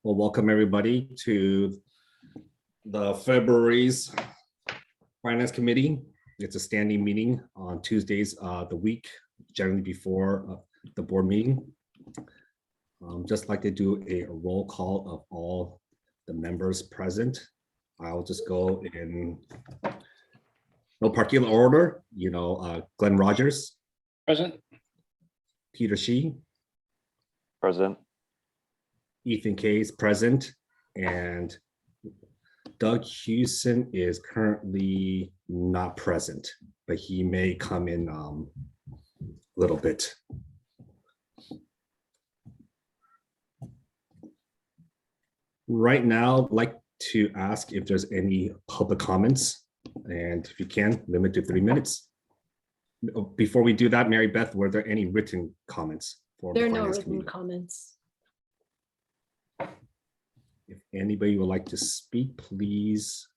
Well, welcome everybody to the February's Finance Committee. It's a standing meeting on Tuesdays the week, generally before the board meeting. Just like to do a roll call of all the members present. I'll just go in no particular order. Glenn Rogers. Present. Peter Shi. Present. Ethan Case present, and Doug Hewson is currently not present, but he may come in a little bit. Right now, I'd like to ask if there's any public comments, and if you can, limit to 3 minutes. Before we do that, Mary Beth, were there any written comments? There are no written comments. If anybody would like to speak, please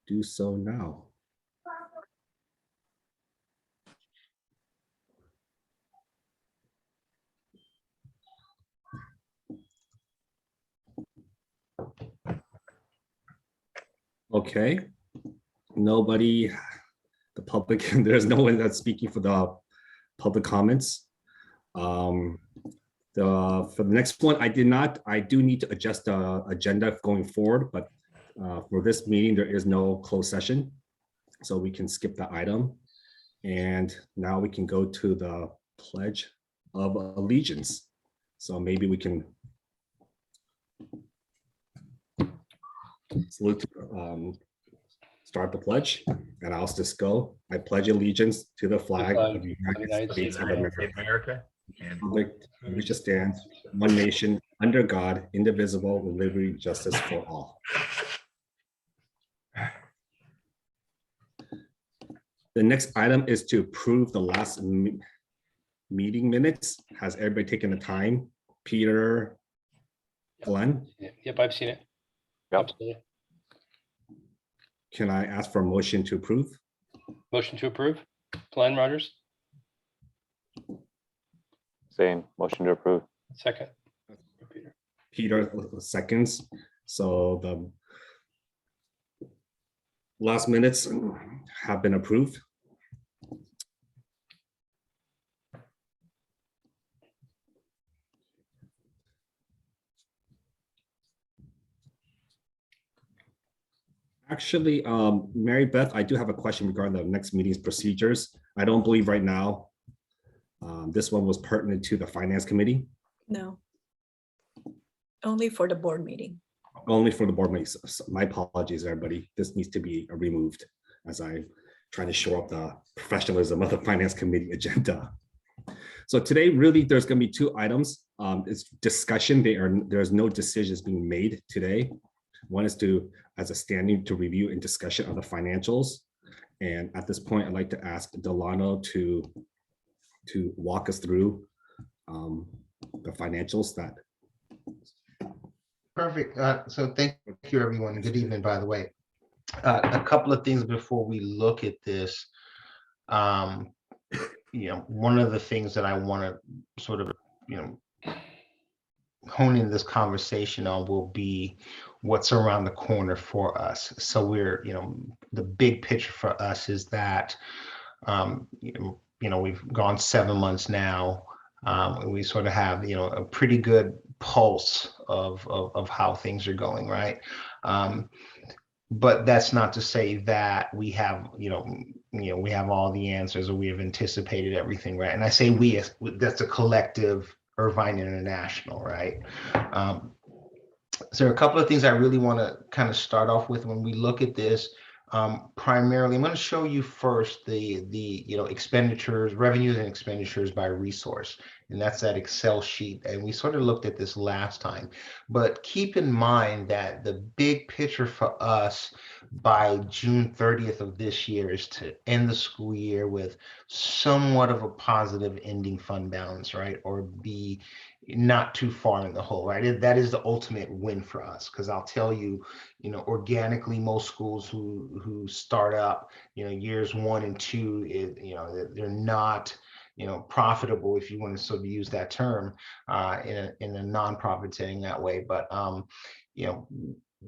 do so now. Okay, nobody, the public, there's no one that's speaking for the public comments. For the next one, I do need to adjust the agenda going forward, but for this meeting, there is no closed session, so we can skip the item. And now we can go to the Pledge of Allegiance. So maybe we can salute, start the pledge, and I'll just go. I pledge allegiance to the flag of the United States of America. And which stands one nation under God, indivisible, with liberty and justice for all. The next item is to approve the last meeting minutes. Has everybody taken the time? Peter, Glenn? Yep, I've seen it. Yep. Absolutely. Can I ask for a motion to approve? Motion to approve. Glenn Rogers. Same. Motion to approve. Second. Peter seconds. So the last minutes have been approved. Actually, Mary Beth, I do have a question regarding the next meeting's procedures. I don't believe right now this one was pertinent to the Finance Committee. No. Only for the board meeting. Only for the board meeting. So my apologies, everybody. This needs to be removed as I try to shore up the professionalism of the Finance Committee agenda. So today, really, there's going to be 2 items. It's discussion. There's no decisions being made today. One is as a standing to review and discussion of the financials. And at this point, I'd like to ask Delano to walk us through the financials. Perfect. So thank you, everyone. Good evening, by the way. A couple of things before we look at this. One of the things that I want to sort of, hone in this conversation on will be what's around the corner for us. So we're, the big picture for us is that, we've gone 7 months now. We sort of have, a pretty good pulse of how things are going, right? But that's not to say that we have, we have all the answers or we have anticipated everything, right? And I say we, that's a collective Irvine International, right? So there are a couple of things I really want to kind of start off with when we look at this. Primarily, I'm going to show you first the expenditures, revenues and expenditures by resource, and that's that Excel sheet. And we sort of looked at this last time, but keep in mind that the big picture for us by June 30th of this year is to end the school year with somewhat of a positive ending fund balance, right? Or be not too far in the hole, right? That is the ultimate win for us, because I'll tell you, organically, most schools who start up, years 1 and 2, they're not profitable, if you want to sort of use that term, in a nonprofit setting that way. But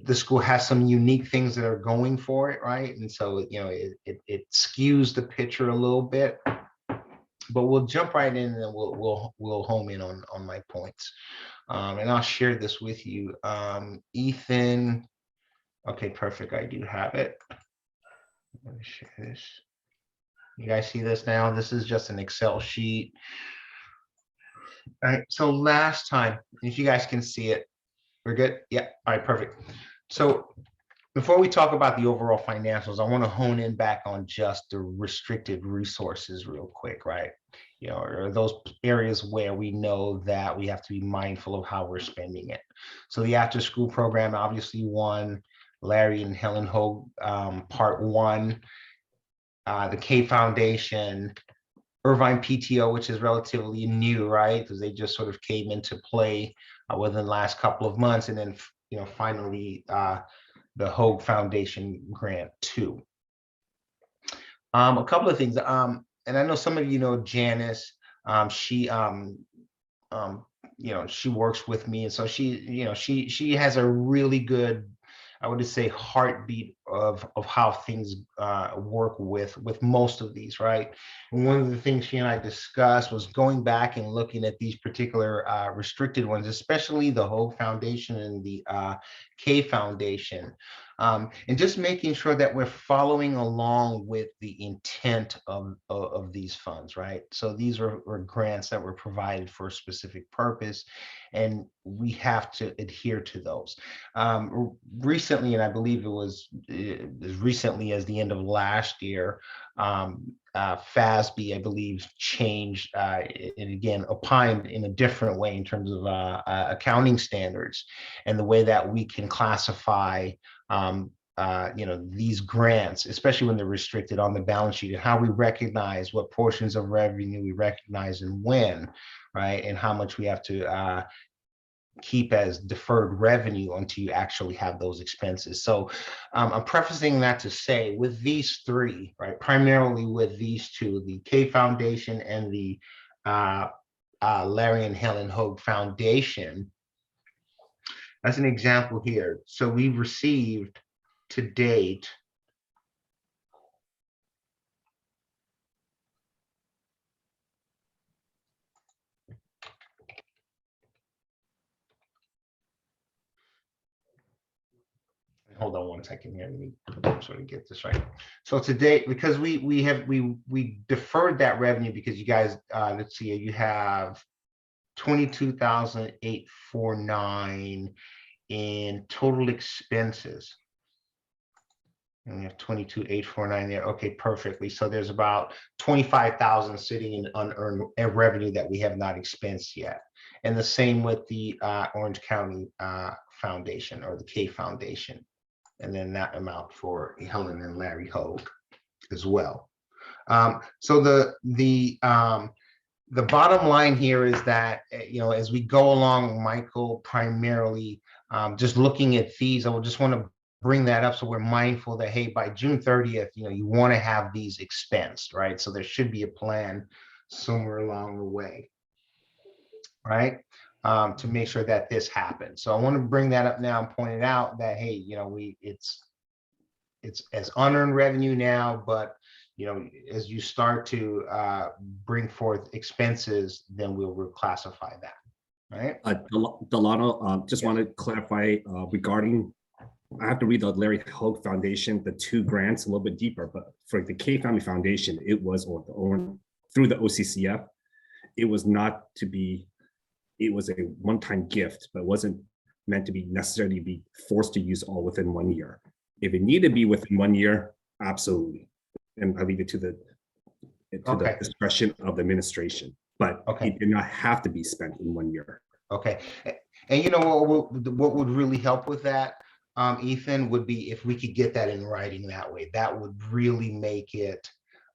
the school has some unique things that are going for it, right? And so it skews the picture a little bit. But we'll jump right in, and then we'll home in on my points. And I'll share this with you. Ethan. Okay, perfect. I do have it. Let me share this. You guys see this now? This is just an Excel sheet. All right. So last time, if you guys can see it, we're good. Yeah. All right. Perfect. So before we talk about the overall financials, I want to hone in back on just the restricted resources real quick, right? Or those areas where we know that we have to be mindful of how we're spending it. So the after school program, obviously one, Larry and Helen Hogue, part one, the K Foundation, Irvine PTO, which is relatively new, right? Because they just sort of came into play within the last couple of months. And then, finally, the Hogue Foundation grant too. A couple of things, and I know some of you know Janice. She she works with me, and so she has a really good, I would just say, heartbeat of how things work with most of these, right? And one of the things she and I discussed was going back and looking at these particular restricted ones, especially the Hogue Foundation and the K Foundation, and just making sure that we're following along with the intent of these funds, right? So these were grants that were provided for a specific purpose, and we have to adhere to those. Recently, and I believe it was as recently as the end of last year, FASB, I believe, changed and again opined in a different way in terms of accounting standards and the way that we can classify these grants, especially when they're restricted, on the balance sheet, and how we recognize what portions of revenue we recognize and when, right, and how much we have to keep as deferred revenue until you actually have those expenses. So I'm prefacing that to say, with these three, right, primarily with these two, the K Foundation and the Larry and Helen Hogue Foundation, as an example here. So we've received to date hold on one second here. Let me sort of get this right. So today, because we deferred that revenue because you guys, let's see, you have 22,849 in total expenses. And we have 22,849 there. Okay, perfectly. So there's about 25,000 sitting in unearned revenue that we have not expensed yet. And the same with the Orange County Foundation, or the K Foundation. And then that amount for Helen and Larry Hogue as well. So the bottom line here is that, as we go along, Michael, primarily just looking at fees, I would just want to bring that up so we're mindful that, hey, by June 30th, you want to have these expensed, right? So there should be a plan somewhere along the way, right? To make sure that this happens. So I want to bring that up now and point it out that, hey, it's as unearned revenue now, but as you start to bring forth expenses, then we'll reclassify that, right? Delano, just want to clarify regarding, I have to read the Larry Hogue Foundation, the two grants a little bit deeper, but for the K Family Foundation, it was, or through the OCCF, it was not to be, it was a one-time gift, but it wasn't meant to be necessarily be forced to use all within 1 year. If it needed to be within 1 year, absolutely. And I leave it to the discretion of the administration, but it did not have to be spent in 1 year. Okay. And what would really help with that, Ethan, would be if we could get that in writing that way. That would really make it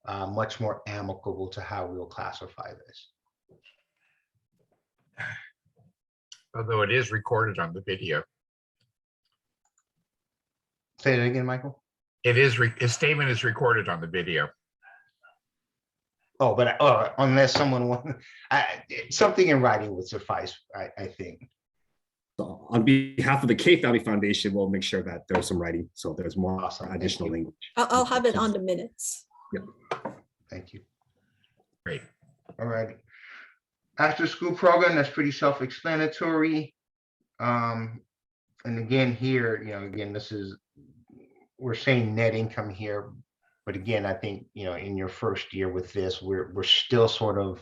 much more amicable to how we'll classify this. Although it is recorded on the video. Say that again, Michael. His statement is recorded on the video. Oh, but unless someone wants, something in writing would suffice, I think. So on behalf of the K Family Foundation, we'll make sure that there's some writing, so there's more Awesome. Thank additional you. language. I'll have it on the minutes. Thank you. Great. All right. After school program, that's pretty self-explanatory. And again, here, again, we're saying net income here, but again, I think, in your first year with this, we're still sort of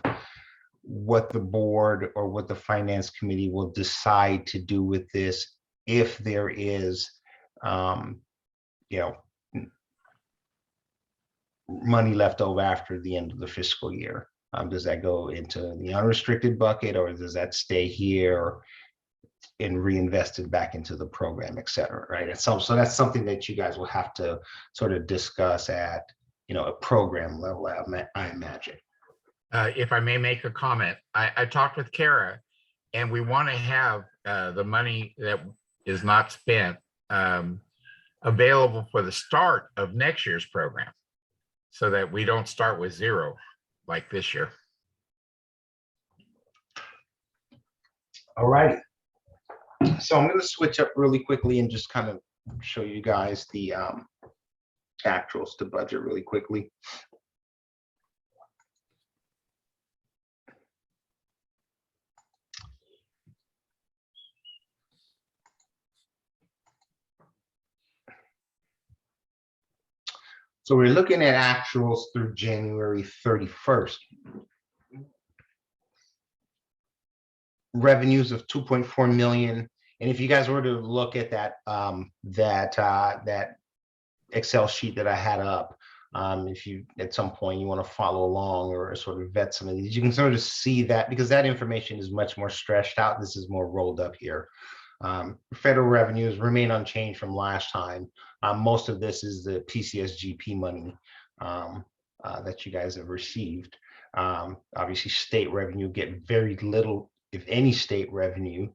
what the board or what the finance committee will decide to do with this if there is, money left over after the end of the fiscal year. Does that go into the unrestricted bucket, or does that stay here and reinvested back into the program, et cetera, right? And so that's something that you guys will have to sort of discuss at, a program level, I imagine. If I may make a comment, I talked with Kara, and we want to have the money that is not spent available for the start of next year's program, so that we don't start with zero like this year. All right. So I'm going to switch up really quickly and just kind of show you guys the actuals to budget really quickly. So we're looking at actuals through January 31st. Revenues of 2.4 million. And if you guys were to look at that that Excel sheet that I had up, if you at some point you want to follow along or sort of vet some of these, you can sort of see that, because that information is much more stretched out. This is more rolled up here. Federal revenues remain unchanged from last time. Most of this is the PCSGP money that you guys have received. Obviously, state revenue get very little, if any, state revenue.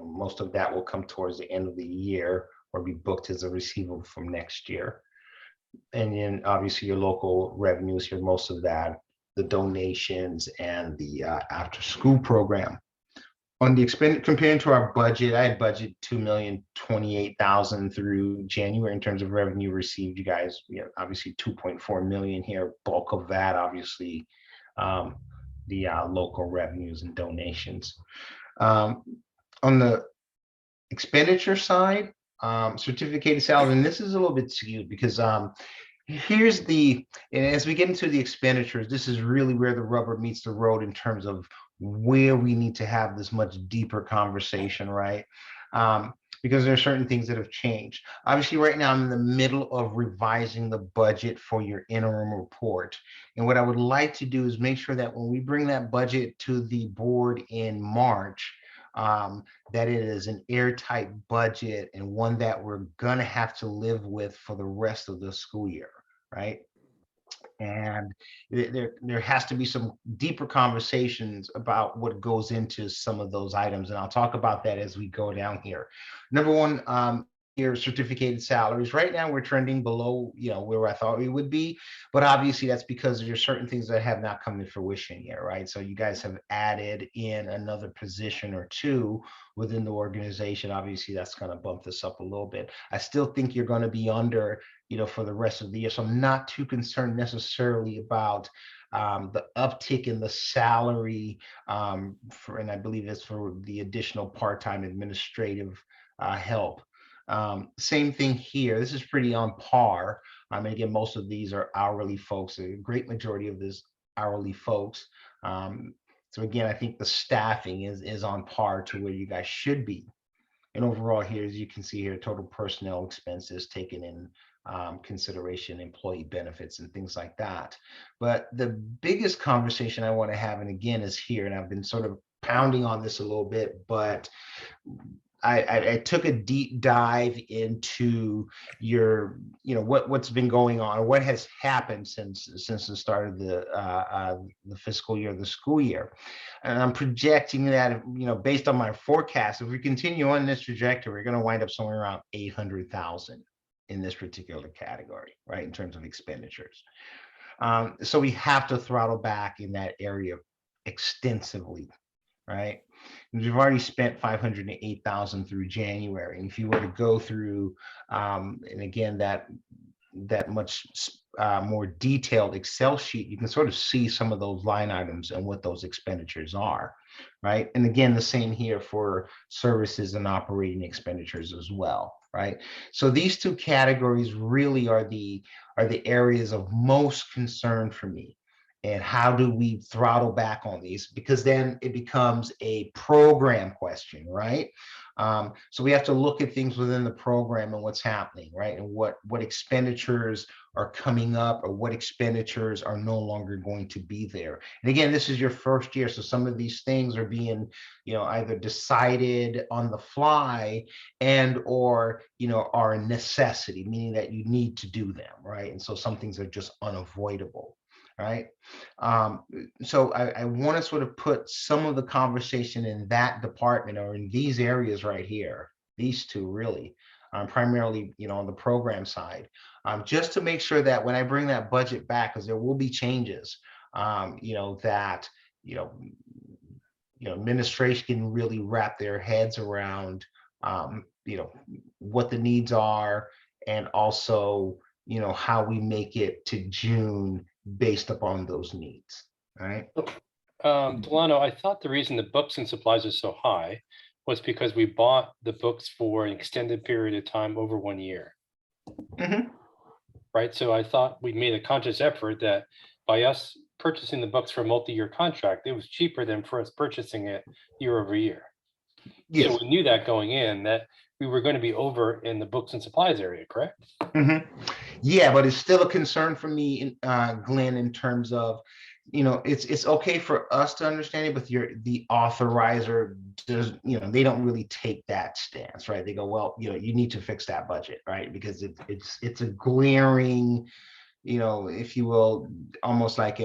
Most of that will come towards the end of the year or be booked as a receivable from next year. And then obviously your local revenues here, most of that, the donations and the after school program. On the expense, comparing to our budget, I had budget $2,028,000 through January in terms of revenue received. You guys, obviously 2.4 million here. Bulk of that, obviously, the local revenues and donations. On the expenditure side, certificated salary, and this is a little bit skewed because here's and as we get into the expenditures, this is really where the rubber meets the road in terms of where we need to have this much deeper conversation, right? Because there are certain things that have changed. Obviously, right now I'm in the middle of revising the budget for your interim report. And what I would like to do is make sure that when we bring that budget to the board in March, that it is an airtight budget and one that we're gonna have to live with for the rest of the school year, right? And there has to be some deeper conversations about what goes into some of those items. And I'll talk about that as we go down here. Number one, your certificated salaries. Right now we're trending below, where I thought we would be, but obviously that's because there's certain things that have not come to fruition yet, right? So you guys have added in another position or two within the organization. Obviously that's going to bump this up a little bit. I still think you're going to be under, for the rest of the year. So I'm not too concerned necessarily about the uptick in the salary and I believe it's for the additional part-time administrative help. Same thing here. This is pretty on par. And again, most of these are hourly folks. A great majority of this hourly folks. So again, I think the staffing is on par to where you guys should be. And overall here, as you can see here, total personnel expenses taken in consideration, employee benefits and things like that. But the biggest conversation I want to have, and again, is here, and I've been sort of pounding on this a little bit, but I took a deep dive into your, what's been going on, or what has happened since the start of the fiscal year, the school year, and I'm projecting that, based on my forecast, if we continue on this trajectory, we're going to wind up somewhere around 800,000 in this particular category, right, in terms of expenditures. So we have to throttle back in that area extensively, right? And we've already spent 508,000 through January. And if you were to go through, and again, that much more detailed Excel sheet, you can sort of see some of those line items and what those expenditures are, right? And again, the same here for services and operating expenditures as well, right? So these two categories really are the areas of most concern for me. And how do we throttle back on these? Because then it becomes a program question, right? So we have to look at things within the program and what's happening, right? And what expenditures are coming up or what expenditures are no longer going to be there. And again, this is your first year. So some of these things are being, either decided on the fly and or, are a necessity, meaning that you need to do them, right? And so some things are just unavoidable. Right. So I want to sort of put some of the conversation in that department or in these areas right here, these two really, primarily, on the program side, just to make sure that when I bring that budget back, because there will be changes, that, administration can really wrap their heads around, what the needs are and also, how we make it to June based upon those needs, right? Delano, I thought the reason the books and supplies are so high was because we bought the books for an extended period of time over 1 year. Mhm. Right? So I thought we made a conscious effort that by us purchasing the books for a multi-year contract, it was cheaper than for us purchasing it year over year. Yes. So we knew that going in, that we were going to be over in the books and supplies area, correct? Mhm. Yeah, but it's still a concern for me, Glenn, in terms of, it's okay for us to understand it, but the authorizer does, they don't really take that stance, right? They go, well, you need to fix that budget, right? Because it's a glaring, if you will, almost like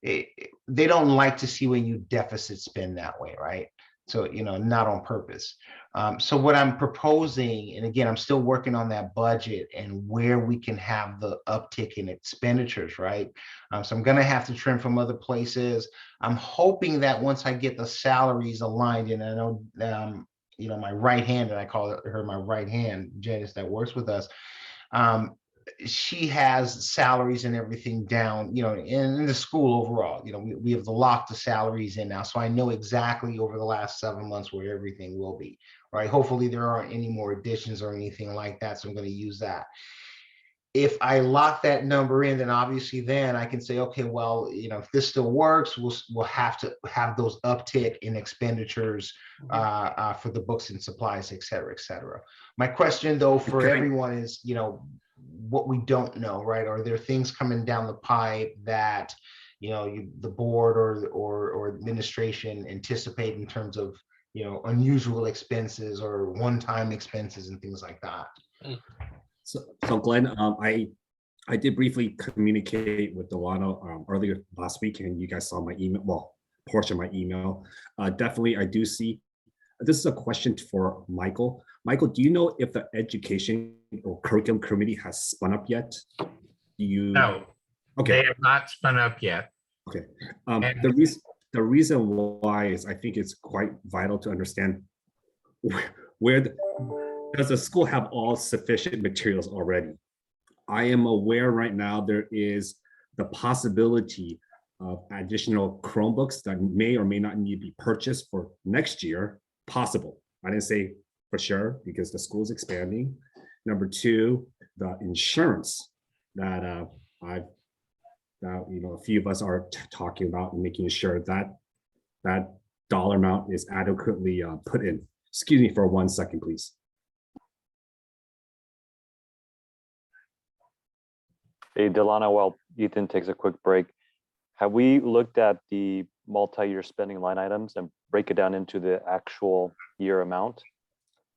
they don't like to see when you deficit spend that way, right? So, not on purpose. So what I'm proposing, and again, I'm still working on that budget and where we can have the uptick in expenditures, right? So I'm going to have to trim from other places. I'm hoping that once I get the salaries aligned, and I know, my right hand, and I call her my right hand, Janice, that works with us. She has salaries and everything down, in the school overall. We have locked the salaries in now. So I know exactly over the last 7 months where everything will be, right? Hopefully there aren't any more additions or anything like that. So I'm going to use that. If I lock that number in, then obviously then I can say, okay, well, if this still works, we'll have to have those uptick in expenditures for the books and supplies, et cetera, et cetera. My question though for everyone is, what we don't know, right? Are there things coming down the pipe that, the board or administration anticipate in terms of, unusual expenses or one-time expenses and things like that? So Glenn, I did briefly communicate with Delano earlier last week, and you guys saw my email, well, portion of my email. Definitely, I do see. This is a question for Michael. Michael, do you know if the education or curriculum committee has spun up yet? Do you? No, Okay. they have not spun up yet. Okay. The reason why is I think it's quite vital to understand does the school have all sufficient materials already? I am aware right now there is the possibility of additional Chromebooks that may or may not need to be purchased for next year. Possible. I didn't say for sure because the school is expanding. Number two, the insurance that a few of us are talking about and making sure that that dollar amount is adequately put in. Excuse me for 1 second, please. Hey, Delano, while Ethan takes a quick break, have we looked at the multi-year spending line items and break it down into the actual year amount?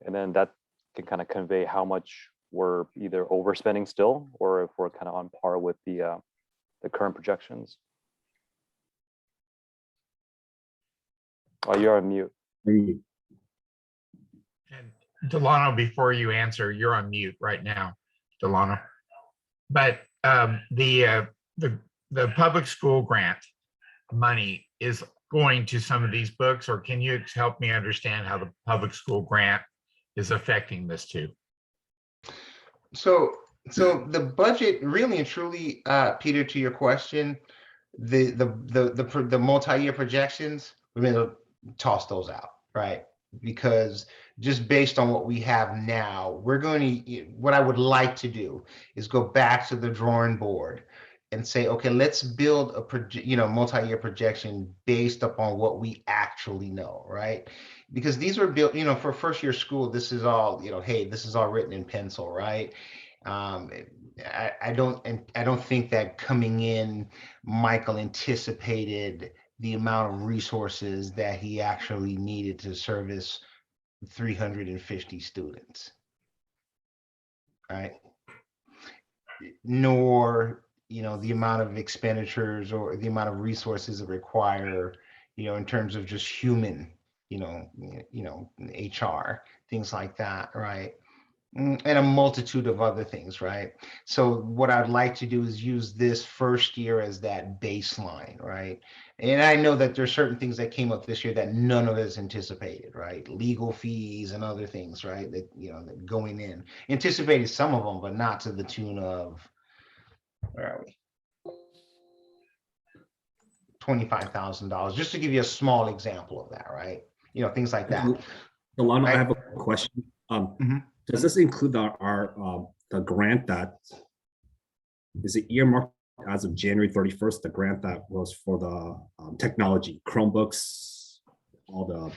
And then that can kind of convey how much we're either overspending still, or if we're kind of on par with the current projections. Oh, you're on mute. And Delano, before you answer, you're on mute right now, Delano. But the the public school grant money is going to some of these books, or can you help me understand how the public school grant is affecting this too? So the budget really and truly, Peter, to your question, the multi-year projections, we're going to toss those out, right? Because just based on what we have now, we're going to, what I would like to do is go back to the drawing board and say, okay, let's build a multi-year projection based upon what we actually know, right? Because these were built, for first year school, this is all, hey, this is all written in pencil, right? I don't think that coming in, Michael anticipated the amount of resources that he actually needed to service 350 students, right? Nor, the amount of expenditures or the amount of resources that require, in terms of just human, HR, things like that, right? And a multitude of other things, right? So what I'd like to do is use this first year as that baseline, right? And I know that there's certain things that came up this year that none of us anticipated, right? Legal fees and other things, right? That, that going in. Anticipated some of them, but not to the tune of, where are we? $25,000, just to give you a small example of that, right? Things like that. Delano, Right. I have a question. Mhm. Does this include the grant that is it earmarked as of January 31st, the grant that was for the technology, Chromebooks, all the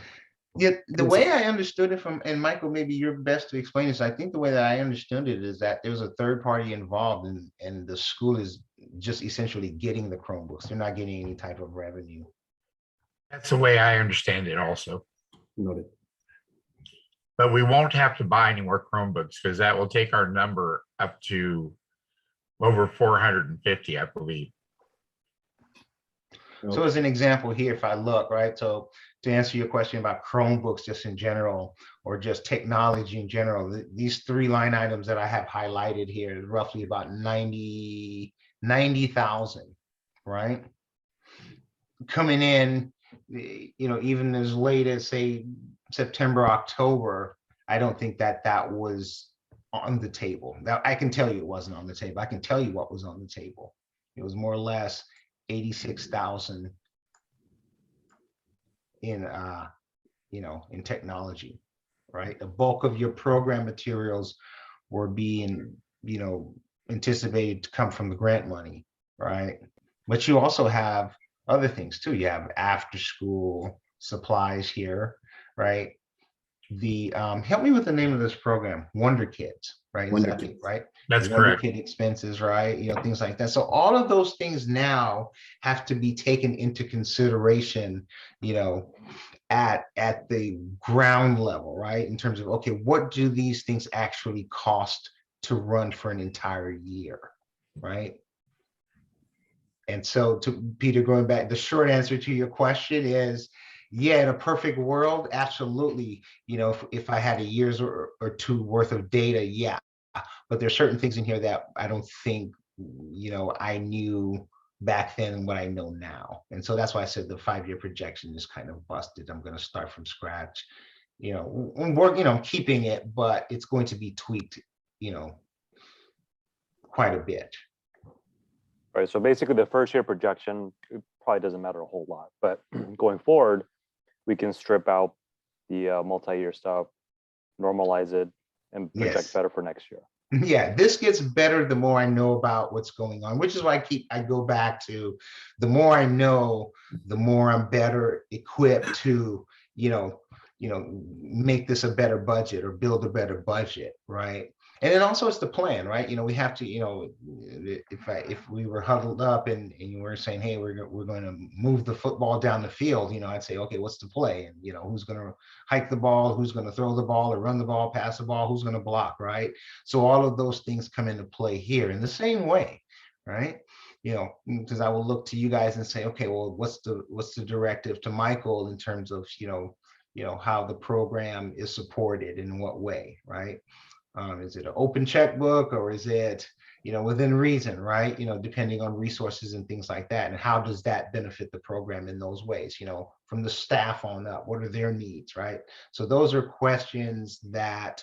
Yeah, the way I understood it from, and Michael, maybe you're best to explain this. I think the way that I understood it is that there was a third party involved, and the school is just essentially getting the Chromebooks. They're not getting any type of revenue. That's the way I understand it also. noted. But we won't have to buy any more Chromebooks because that will take our number up to over 450, I believe. So as an example here, if I look, right, so to answer your question about Chromebooks just in general, or just technology in general, these three line items that I have highlighted here is roughly about 90,000, right? Coming in, even as late as say September, October, I don't think that was on the table. Now I can tell you it wasn't on the table. I can tell you what was on the table. It was more or less 86,000 in in technology, right? The bulk of your program materials were being, anticipated to come from the grant money, right? But you also have other things too. You have after school supplies here, right? The help me with the name of this program, Wonder Kids, right? Wonder Exactly, Kids. right? That's Wonder correct. Kid expenses, right? Things like that. So all of those things now have to be taken into consideration, at the ground level, right? In terms of, okay, what do these things actually cost to run for an entire year, right? And so to Peter, going back, the short answer to your question is, yeah, in a perfect world, absolutely. If I had a year's or two worth of data, yeah. But there's certain things in here that I don't think, I knew back then and what I know now. And so that's why I said the 5-year projection is kind of busted. I'm going to start from scratch, and work, keeping it, but it's going to be tweaked, quite a bit. Right, so basically the first year projection, it probably doesn't matter a whole lot, but going forward, we can strip out the multi-year stuff, normalize it, and project Yes. better for next year. Yeah, this gets better the more I know about what's going on, which is why I go back to the more I know, the more I'm better equipped to, make this a better budget or build a better budget, right? And then also it's the plan, right? We have to, if we were huddled up and you were saying, hey, we're going to move the football down the field, I'd say, okay, what's the play? And who's going to hike the ball, who's going to throw the ball or run the ball, pass the ball, who's going to block, right? So all of those things come into play here in the same way, right? Because I will look to you guys and say, okay, well, what's the directive to Michael in terms of, how the program is supported and in what way, right? Is it an open checkbook, or is it, within reason, right? Depending on resources and things like that. And how does that benefit the program in those ways, from the staff on up, what are their needs, right? So those are questions that,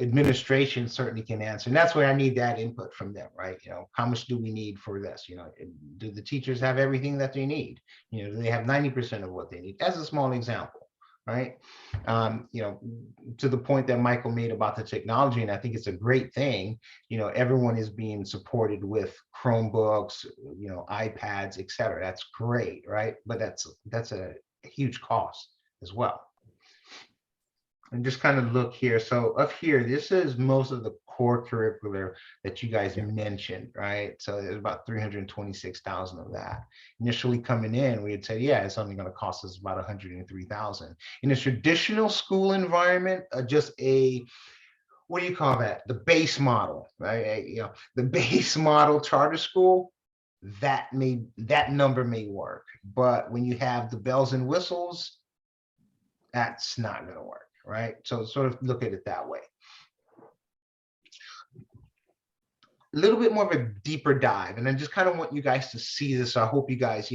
administration certainly can answer. And that's where I need that input from them, right? How much do we need for this? Do the teachers have everything that they need? Do they have 90% of what they need? As a small example, right? To the point that Michael made about the technology, and I think it's a great thing, everyone is being supported with Chromebooks, iPads, et cetera. That's great, right? But that's a huge cost as well. And just kind of look here. So up here, this is most of the core curricular that you guys mentioned, right? So there's about 326,000 of that. Initially coming in, we had said, yeah, it's only going to cost us about 103,000. In a traditional school environment, just what do you call that? The base model, right? The base model charter school, that number may work. But when you have the bells and whistles, that's not going to work. Right. So sort of look at it that way. A little bit more of a deeper dive. And I just kind of want you guys to see this. So I hope you guys,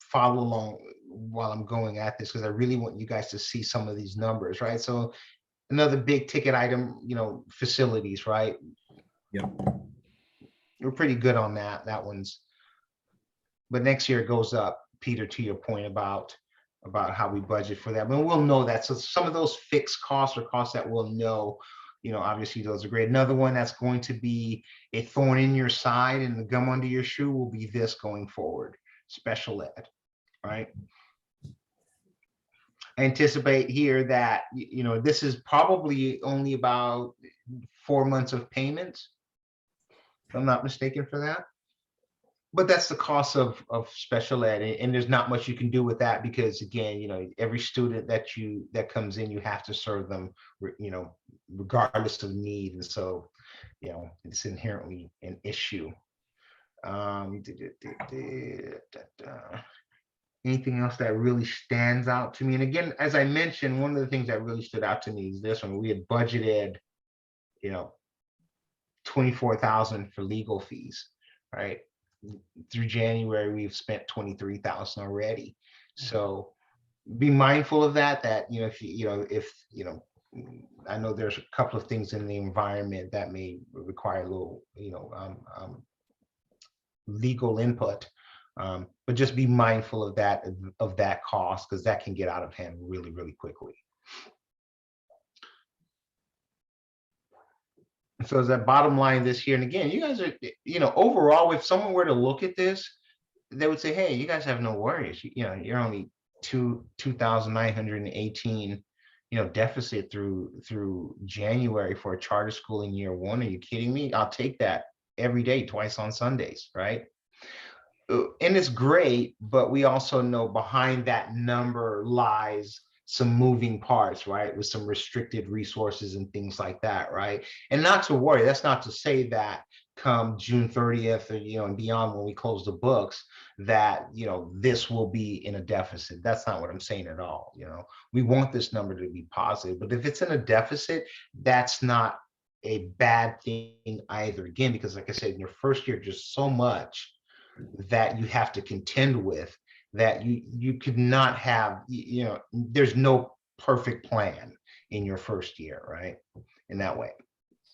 follow along while I'm going at this, because I really want you guys to see some of these numbers. Right. So another big ticket item, facilities. Right. Yeah. We're pretty good on that. That one's. But next year it goes up, Peter, to your point about how we budget for that. But we'll know that. So some of those fixed costs or costs that we'll know, obviously those are great. Another one that's going to be a thorn in your side and the gum under your shoe will be this going forward, special ed, right? I anticipate here that, this is probably only about 4 months of payments, if I'm not mistaken for that. But that's the cost of special ed, and there's not much you can do with that because, again, every student that comes in, you have to serve them, regardless of need, and so, it's inherently an issue. Anything else that really stands out to me? And again, as I mentioned, one of the things that really stood out to me is this one. We had budgeted, 24,000 for legal fees, right? Through January, we've spent 23,000 already. So be mindful of that, if I know there's a couple of things in the environment that may require a little, legal input, but just be mindful of that cost, because that can get out of hand really, really quickly. So as that bottom line this year, and again, you guys are, overall, if someone were to look at this, they would say, hey, you guys have no worries. You're only 2,918, deficit through January for a charter school in year one. Are you kidding me? I'll take that every day, twice on Sundays, right? And it's great, but we also know behind that number lies some moving parts, right? With some restricted resources and things like that, right? And not to worry, that's not to say that come June 30th or, and beyond, when we close the books, that, this will be in a deficit. That's not what I'm saying at all. We want this number to be positive, but if it's in a deficit, that's not a bad thing either. Again, because like I said, in your first year, just so much that you have to contend with, that you could not have, there's no perfect plan in your first year, right? In that way.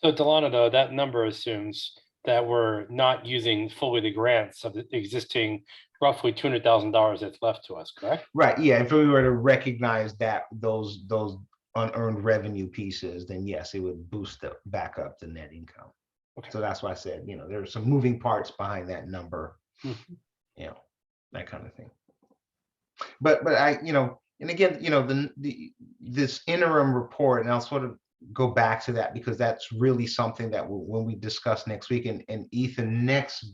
So Delano, though, that number assumes that we're not using fully the grants of the existing roughly $200,000 that's left to us, correct? Right. Yeah. If we were to recognize that those unearned revenue pieces, then yes, it would boost back up the net income. Okay. So that's why I said, there are some moving parts behind that number, that kind of thing. But I, and again, this interim report, and I'll sort of go back to that because that's really something that when we discuss next week, and Ethan, next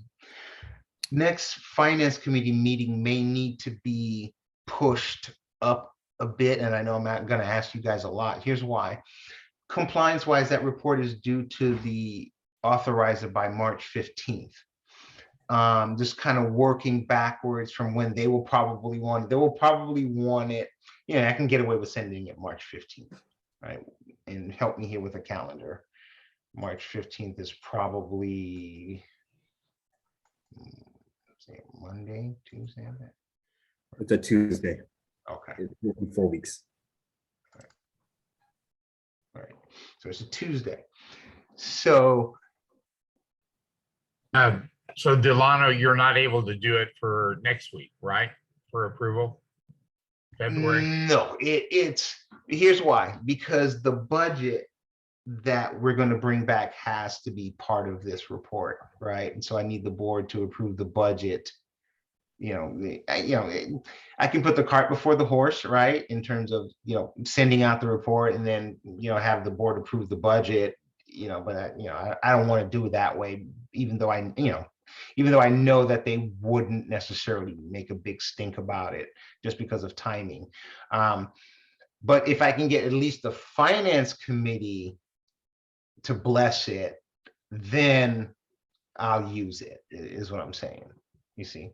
finance committee meeting may need to be pushed up a bit. And I know I'm not going to ask you guys a lot. Here's why. Compliance wise, that report is due to the authorizer by March 15th. Just kind of working backwards from when they will probably want it. I can get away with sending it March 15th, right? And help me here with a calendar. March 15th is probably say Monday, Tuesday. It's a Tuesday. Okay, It's in 4 weeks. all right. So it's a Tuesday. So So Delano, you're not able to do it for next week, right? For approval? February? no, it's here's why. Because the budget that we're going to bring back has to be part of this report, right? And so I need the board to approve the budget. I can put the cart before the horse, right? In terms of, sending out the report and then, have the board approve the budget, but I don't want to do it that way, even though I know that they wouldn't necessarily make a big stink about it just because of timing. But if I can get at least the finance committee to bless it, then I'll use it, is what I'm saying. You see?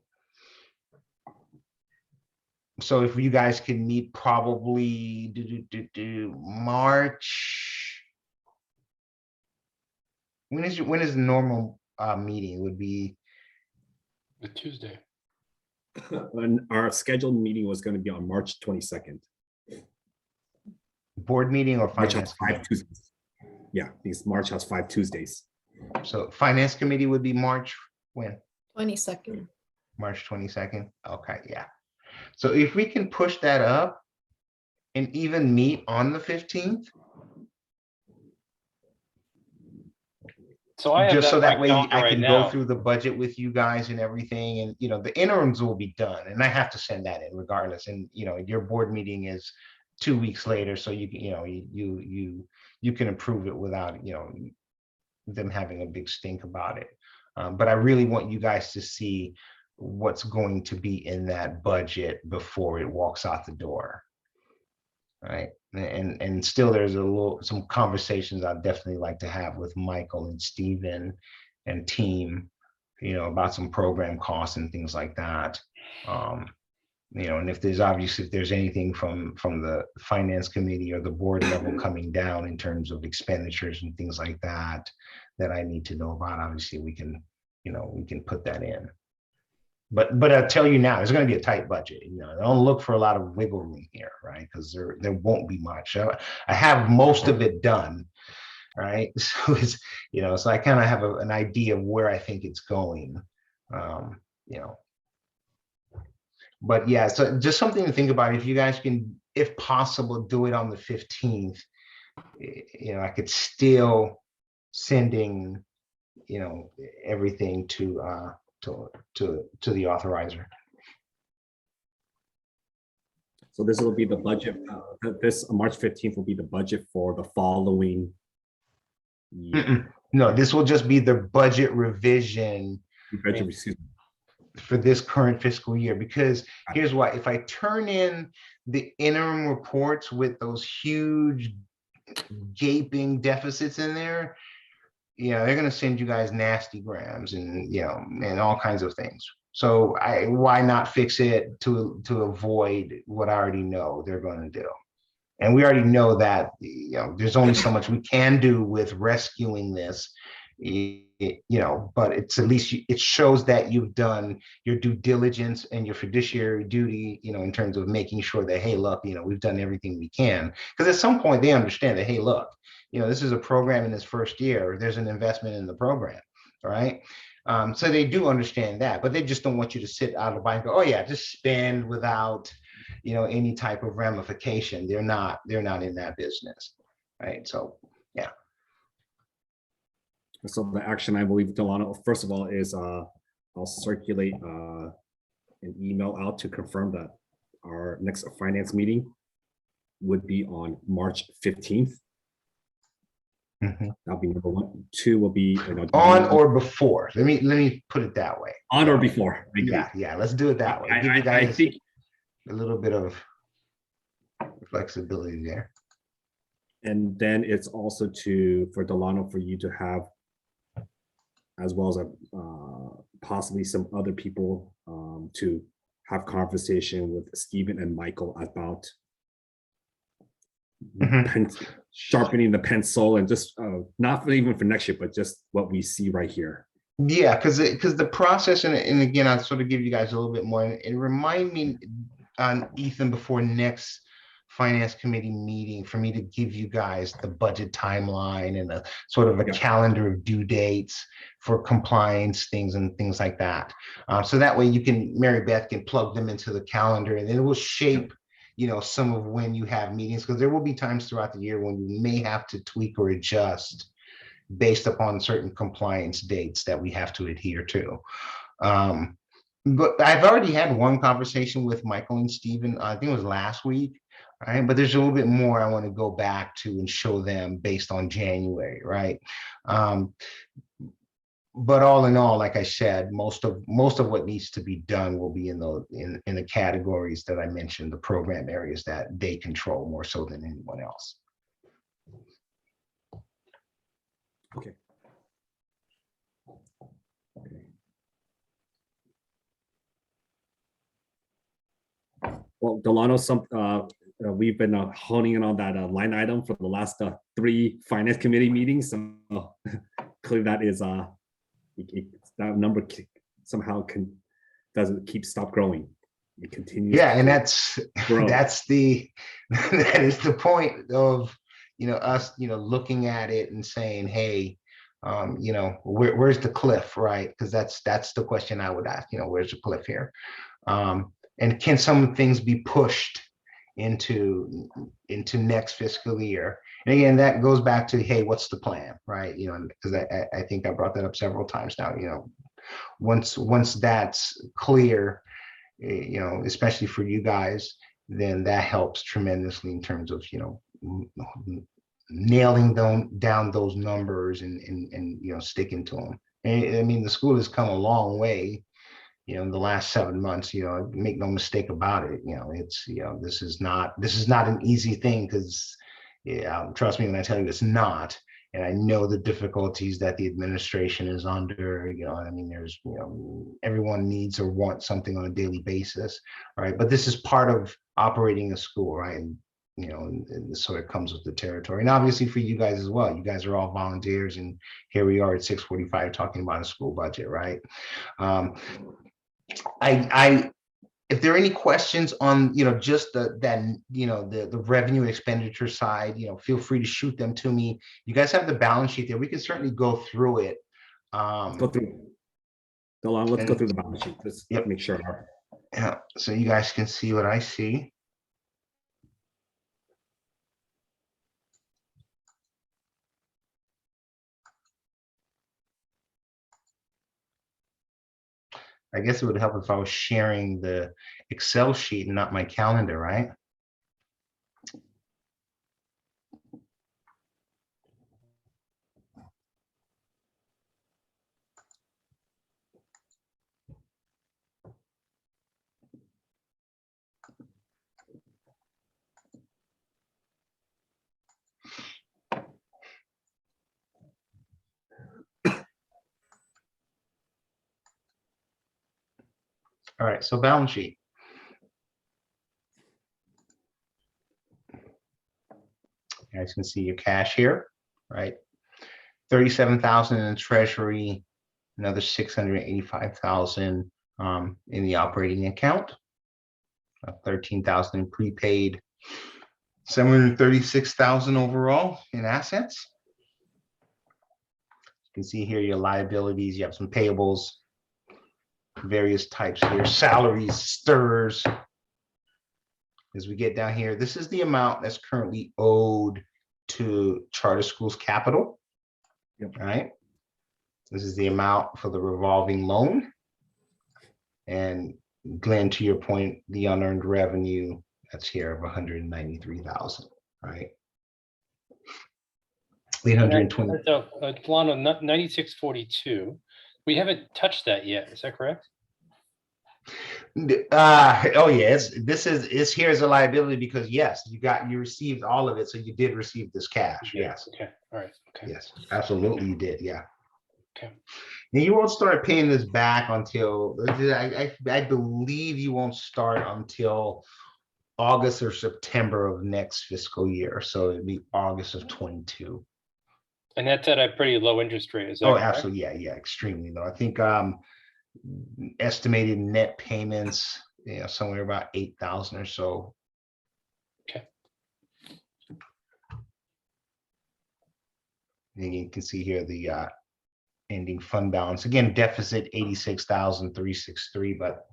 So if you guys can meet probably March. When is the normal meeting? It would be The Tuesday. And our scheduled meeting was going to be on March 22nd. board meeting or March finance has 5 committee? Tuesdays. Yeah, because March has 5 Tuesdays. So finance committee would be March when? 22nd. March 22nd. Okay, yeah. So if we can push that up and even meet on the 15th, So I have just so on my that way calendar I right can go now. through the budget with you guys and everything, and the interims will be done, and I have to send that in regardless. And your board meeting is 2 weeks later, so you can approve it without them having a big stink about it. But I really want you guys to see what's going to be in that budget before it walks out the door. Right. And still there's some conversations I'd definitely like to have with Michael and Steven and team, about some program costs and things like that. And if there's anything from the finance committee or the board level coming down in terms of expenditures and things like that I need to know about, obviously we can put that in. But I'll tell you now, it's going to be a tight budget. Don't look for a lot of wiggle room here, right? Because there won't be much. I have most of it done, right? So it's so I kind of have an idea of where I think it's going, But yeah, so just something to think about. If you guys can, if possible, do it on the 15th. I could still sending, everything to the authorizer. So this will be the budget. This March 15th will be the budget for the following year. No, this will just be the budget revision for this current fiscal year, because here's why. If I turn in the interim reports with those huge gaping deficits in there, they're going to send you guys nasty grams and and all kinds of things. So why not fix it to avoid what I already know they're going to do? And we already know that there's only so much we can do with rescuing this, but it's at least it shows that you've done your due diligence and your fiduciary duty, in terms of making sure that, hey, look, we've done everything we can. Because at some point they understand that, hey, look, this is a program in its first year. There's an investment in the program, all right? So they do understand that, but they just don't want you to sit out of the bank and go, oh yeah, just spend without, any type of ramification. They're not in that business, right? So yeah. So the action, I believe, Delano, first of all, is I'll circulate an email out to confirm that our next finance meeting would be on March 15th. That'll be number one. Two will be on or before. Let me put it that way. On or before. Yeah. Let's do it that way. Give you guys I think a little bit of flexibility there. And then it's also for Delano, for you to have, as well as possibly some other people, to have conversation with Stephen and Michael about pen, sharpening the pencil and just not even for next year, but just what we see right here. Yeah, because the process, and again, I'll sort of give you guys a little bit more, and remind me, Ethan, before next finance committee meeting, for me to give you guys the budget timeline and a sort of a Yeah. calendar of due dates for compliance things and things like that. So that way you can, Mary Beth can plug them into the calendar, and then it will shape, you know, some of when you have meetings, because there will be times throughout the year when you may have to tweak or adjust based upon certain compliance dates that we have to adhere to. But I've already had one conversation with Michael and Stephen, I think it was last week, right? But there's a little bit more I want to go back to and show them based on January, right? But all in all, like I said, most of what needs to be done will be in the categories that I mentioned, the program areas that they control more so than anyone else. Okay. Well, Delano, we've been honing in on that line item for the last 3 finance committee meetings. So clearly that is that number somehow doesn't stop growing. It continues. Yeah, and grow. that is the point of, you know, us, you know, looking at it and saying, hey, you know, where's the cliff, right? Because that's the question I would ask, you know, where's the cliff here? And can some things be pushed into next fiscal year? And again, that goes back to, hey, what's the plan, right? You know, because I think I brought that up several times now. You know, once that's clear, you know, especially for you guys, then that helps tremendously in terms of, you know, nailing down those numbers and you know, sticking to them. And I mean, the school has come a long way, you know, in the last 7 months. You know, make no mistake about it. You know, it's, you know, this is not an easy thing, because, yeah, trust me when I tell you it's not. And I know the difficulties that the administration is under. You know, I mean, there's, you know, everyone needs or wants something on a daily basis, right? But this is part of operating a school, right? And, you know, and this sort of comes with the territory. And obviously for you guys as well, you guys are all volunteers, and here we are at 6:45 talking about a school budget, right? If there are any questions on, you know, just the revenue expenditure side, you know, feel free to shoot them to me. You guys have the balance sheet there. We can certainly go through it. Go through. Delano, let's go through the balance sheet. Let's make sure. Yeah, so you guys can see what I see. I guess it would help if I was sharing the Excel sheet and not my calendar, right? All right, so balance sheet. You guys can see your cash here, right? 37,000 in treasury, another 685,000 in the operating account, 13,000 in prepaid, 736,000 overall in assets. You can see here your liabilities. You have some payables, various types here, salaries, stirs. As we get down here, this is the amount that's currently owed to charter schools capital. Yep. Right. This is the amount for the revolving loan. And Glenn, to your point, the unearned revenue that's here of 193,000, right? 820. So, Delano, 9642. We haven't touched that yet. Is that correct? Oh yes, this is here as a liability because yes, you received all of it, so you did receive this cash. Okay. Yes. Okay. All right. Okay. Yes, absolutely, you did. Yeah. Okay. And you won't start paying this back until I believe you won't start until August or September of next fiscal year. So it'd be August of 22. And that's at a pretty low interest rate, is that Oh, correct? absolutely. Yeah, extremely low. I think estimated net payments, somewhere about 8,000 or so. Okay. And you can see here the ending fund balance. Again, deficit 86,363, but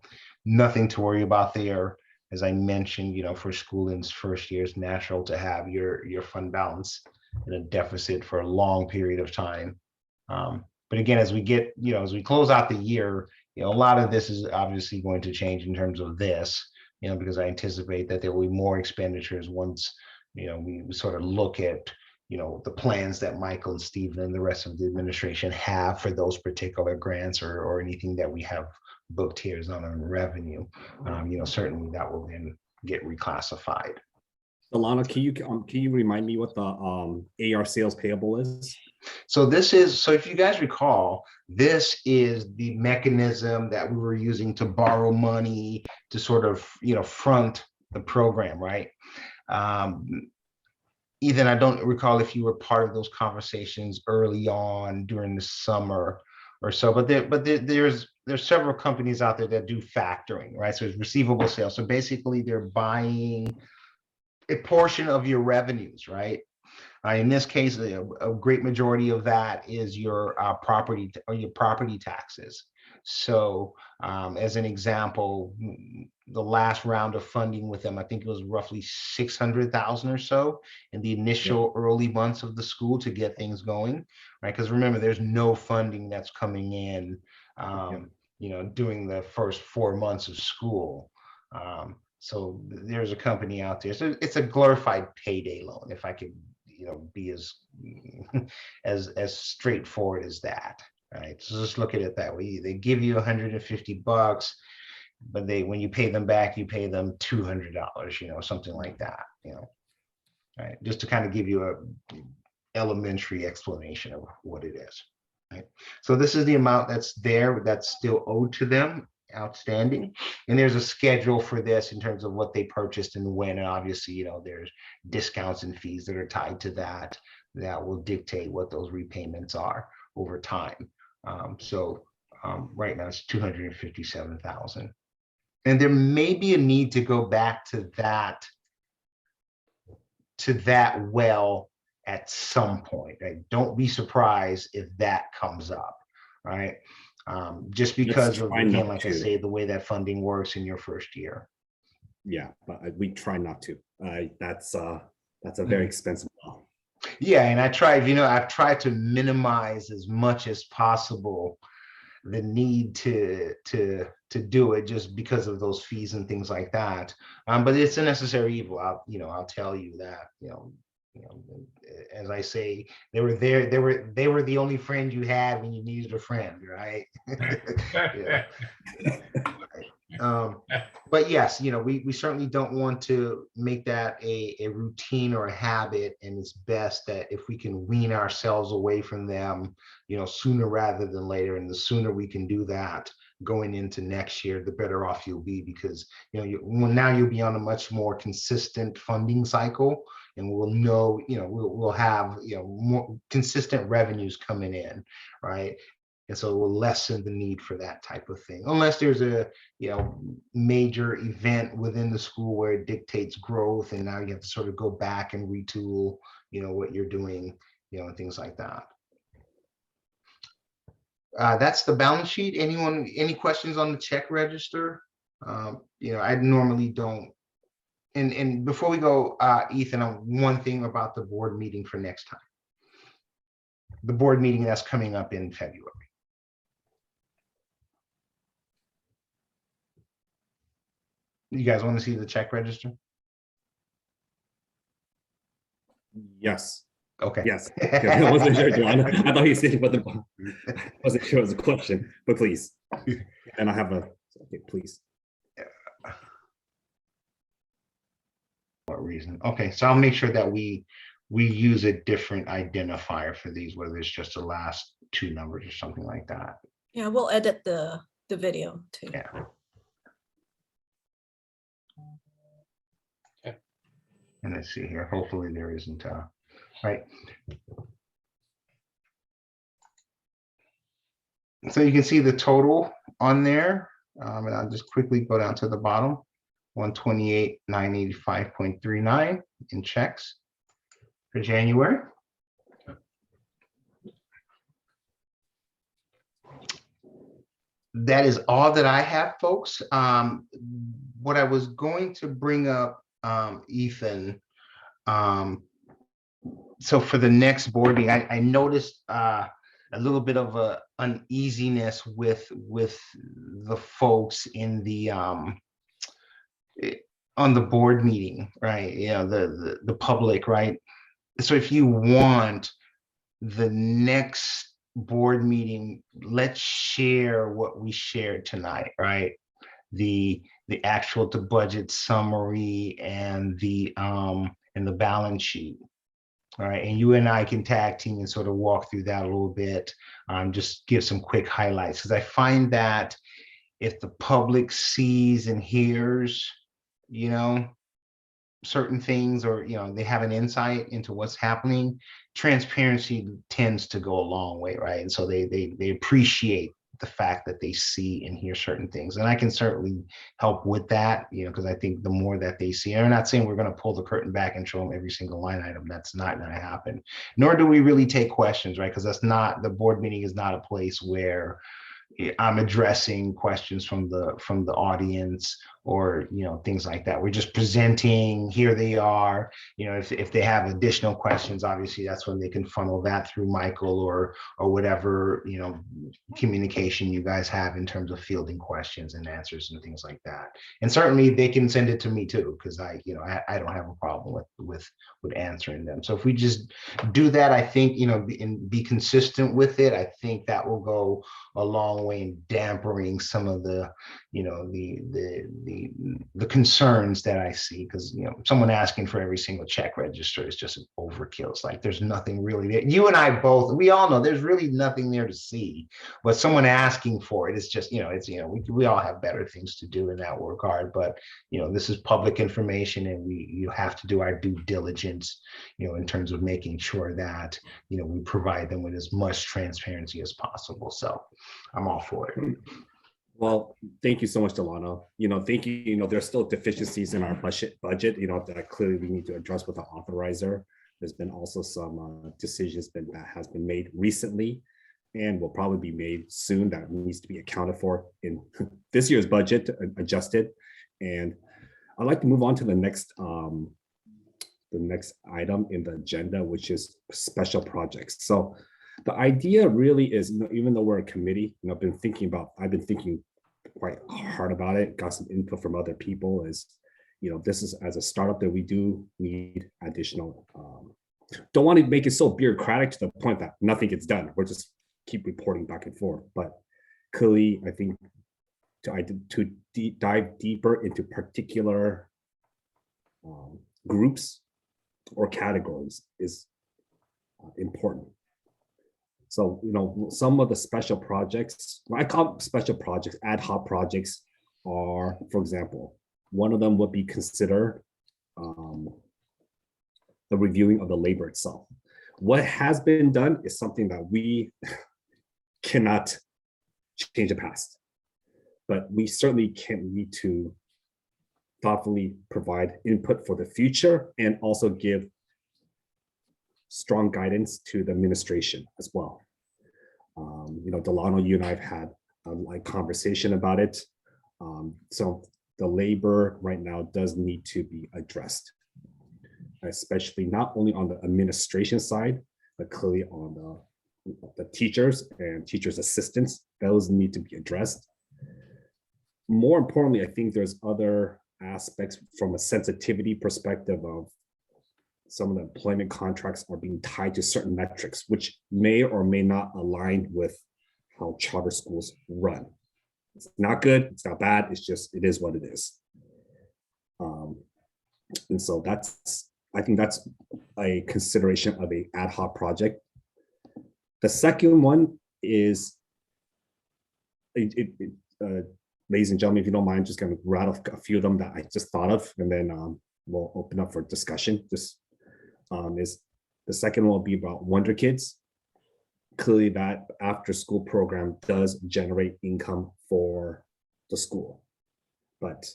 nothing to worry about there. As I mentioned, for school in its first year, it's natural to have your fund balance in a deficit for a long period of time. But again, as we get, as we close out the year, a lot of this is obviously going to change in terms of this, because I anticipate that there will be more expenditures once, we sort of look at, the plans that Michael and Stephen and the rest of the administration have for those particular grants or anything that we have booked here as on revenue. Certainly that will then get reclassified. Delano, can you remind me what the AR sales payable is? So if you guys recall, this is the mechanism that we were using to borrow money to sort of, front the program, right? Ethan, I don't recall if you were part of those conversations early on during the summer or so, but there's several companies out there that do factoring, right? So it's receivable sales. So basically they're buying a portion of your revenues, right? In this case, a great majority of that is your property taxes. So as an example, the last round of funding with them, I think it was roughly 600,000 or so in the initial early months of the school to get things going, right? Because remember, there's no funding that's coming in, during the first 4 months of school. So there's a company out there. So it's a glorified payday loan, if I could, be as straightforward as that. Right. So just look at it that way. They give you $150, but when you pay them back, you pay them $200, something like that, right? Just to kind of give you a elementary explanation of what it is. Right. So this is the amount that's there that's still owed to them, outstanding, and there's a schedule for this in terms of what they purchased and when, and obviously there's discounts and fees that are tied to that will dictate what those repayments are over time. Right now it's 257,000, and there may be a need to go back to that well at some point. Right? Don't be surprised if that comes up, right? Just because of, again, like I say, the way that funding works in your first year. Yeah, but we try not to. That's a very expensive law. Yeah, and I've tried to minimize as much as possible the need to do it just because of those fees and things like that. But it's a necessary evil. I'll tell you that, as I say, they were the only friend you had when you needed a friend, right? But yes, we certainly don't want to make that a routine or a habit, and it's best that if we can wean ourselves away from them, sooner rather than later. And the sooner we can do that going into next year, the better off you'll be, because now you'll be on a much more consistent funding cycle, and we'll know, we'll have more consistent revenues coming in, right? And so it will lessen the need for that type of thing, unless there's a major event within the school where it dictates growth, and now you have to sort of go back and retool what you're doing, and things like that. That's the balance sheet. Any questions on the check register? I normally don't. And before we go, Ethan, one thing about the board meeting for next time. The board meeting that's coming up in February. You guys want to see the check register? Yes. Okay. Yes. I wasn't sure, John. I thought you said I wasn't sure it was a question, but please. And I have okay, please. What reason? Okay, so I'll make sure that we use a different identifier for these, whether it's just the last two numbers or something like that. Yeah, we'll edit the video too. Yeah. And let's see here, hopefully there isn't, right. So you can see the total on there, and I'll just quickly go down to the bottom, 128,985.39 in checks for January. That is all that I have, folks. What I was going to bring up, Ethan, so for the next board meeting, I noticed a little bit of a uneasiness with the folks in the on the board meeting, right? You know, the public, right? So if you want the next board meeting, let's share what we shared tonight, right? The actual the budget summary and the balance sheet. All right, and you and I can tag team and sort of walk through that a little bit. Just give some quick highlights, because I find that if the public sees and hears, you know, certain things, or you know, they have an insight into what's happening, transparency tends to go a long way, right? And so they appreciate the fact that they see and hear certain things, and I can certainly help with that, you know, because I think the more that they see, and I'm not saying we're going to pull the curtain back and show them every single line item. That's not going to happen, nor do we really take questions, right? Because that's not, the board meeting is not a place where I'm addressing questions from the audience, or you know, things like that. We're just presenting, here they are. You know, if they have additional questions, obviously that's when they can funnel that through Michael or whatever, you know, communication you guys have in terms of fielding questions and answers and things like that. And certainly they can send it to me too, because I don't have a problem with answering them. So if we just do that, I think, you know, and be consistent with it, I think that will go a long way in dampening some of the, you know, the concerns that I see. Because, you know, someone asking for every single check register is just an overkill. It's like there's nothing really there. You and I both, we all know there's really nothing there to see, but someone asking for it is just, you know, it's, you know, we all have better things to do in that work hard. But you know, this is public information, and you have to do our due diligence, you know, in terms of making sure that, you know, we provide them with as much transparency as possible. So I'm all for it. Well, thank you so much, Delano. You know, thank you. You know, there's still deficiencies in our budget, you know, that clearly we need to address with the authorizer. There's been also some decisions that has been made recently, and will probably be made soon, that needs to be accounted for in this year's budget, adjusted. And I'd like to move on to the next item in the agenda, which is special projects. So the idea really is, you know, even though we're a committee, you know, I've been thinking quite hard about it, got some input from other people, is, you know, this is, as a startup, that we do need additional, don't want to make it so bureaucratic to the point that nothing gets done. We're just keep reporting back and forth. But clearly, I think to dive deeper into particular groups or categories is important. So, you know, some of the special projects, I call special projects, ad hoc projects, are, for example, one of them would be consider the reviewing of the labor itself. What has been done is something that we cannot change the past, but we certainly can need to thoughtfully provide input for the future, and also give strong guidance to the administration as well. You know, Delano, you and I have had a conversation about it. So the labor right now does need to be addressed, especially not only on the administration side, but clearly on the teachers and teachers' assistants. Those need to be addressed. More importantly, I think there's other aspects from a sensitivity perspective of some of the employment contracts are being tied to certain metrics, which may or may not align with how charter schools run. It's not good, it's not bad, it's just, it is what it is. And so I think that's a consideration of a ad hoc project. The second one is, ladies and gentlemen, if you don't mind, just gonna rattle a few of them that I just thought of, and then we'll open up for discussion. This is the second one will be about Wonder Kids. Clearly that after school program does generate income for the school. But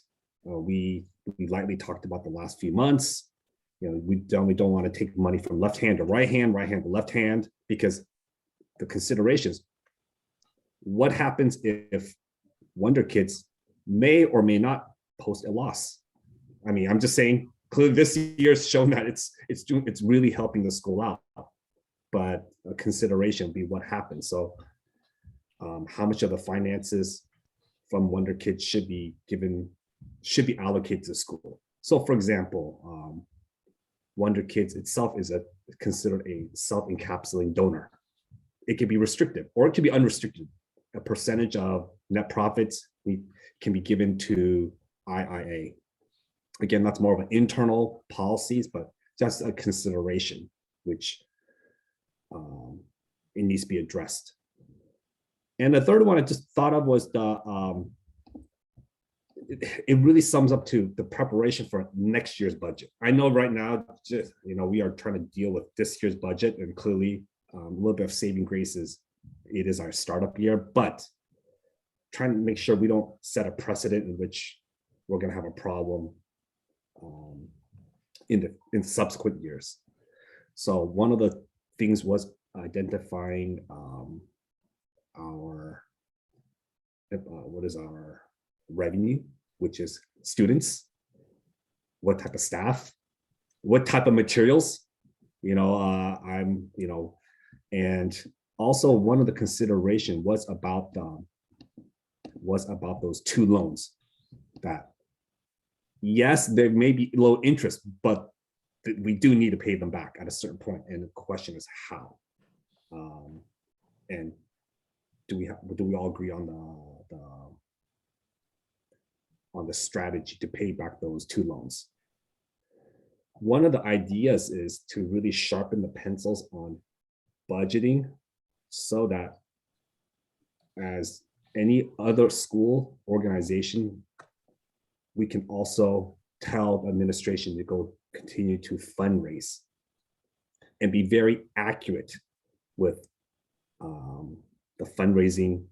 we lightly talked about the last few months. We don't want to take money from left hand to right hand to left hand, because the considerations, what happens if Wonder Kids may or may not post a loss? I mean, I'm just saying, clearly this year's shown that it's really helping the school out, but a consideration would be what happens. So how much of the finances from Wonder Kids should be allocated to school? So for example, Wonder Kids itself is considered a self-encapsulating donor. It can be restricted or it can be unrestricted. A percentage of net profits can be given to IIA. Again, that's more of an internal policies, but just a consideration, which it needs to be addressed. And the third one I just thought of was it really sums up to the preparation for next year's budget. I know right now, just we are trying to deal with this year's budget, and clearly a little bit of saving graces. It is our startup year, but trying to make sure we don't set a precedent in which we're going to have a problem in subsequent years. So one of the things was identifying our what is our revenue, which is students, what type of staff, what type of materials, and also one of the consideration was about those two loans that, yes, there may be low interest, but we do need to pay them back at a certain point. And the question is how, and do we all agree on the strategy to pay back those two loans? One of the ideas is to really sharpen the pencils on budgeting, so that as any other school organization, we can also tell the administration to go continue to fundraise and be very accurate with the fundraising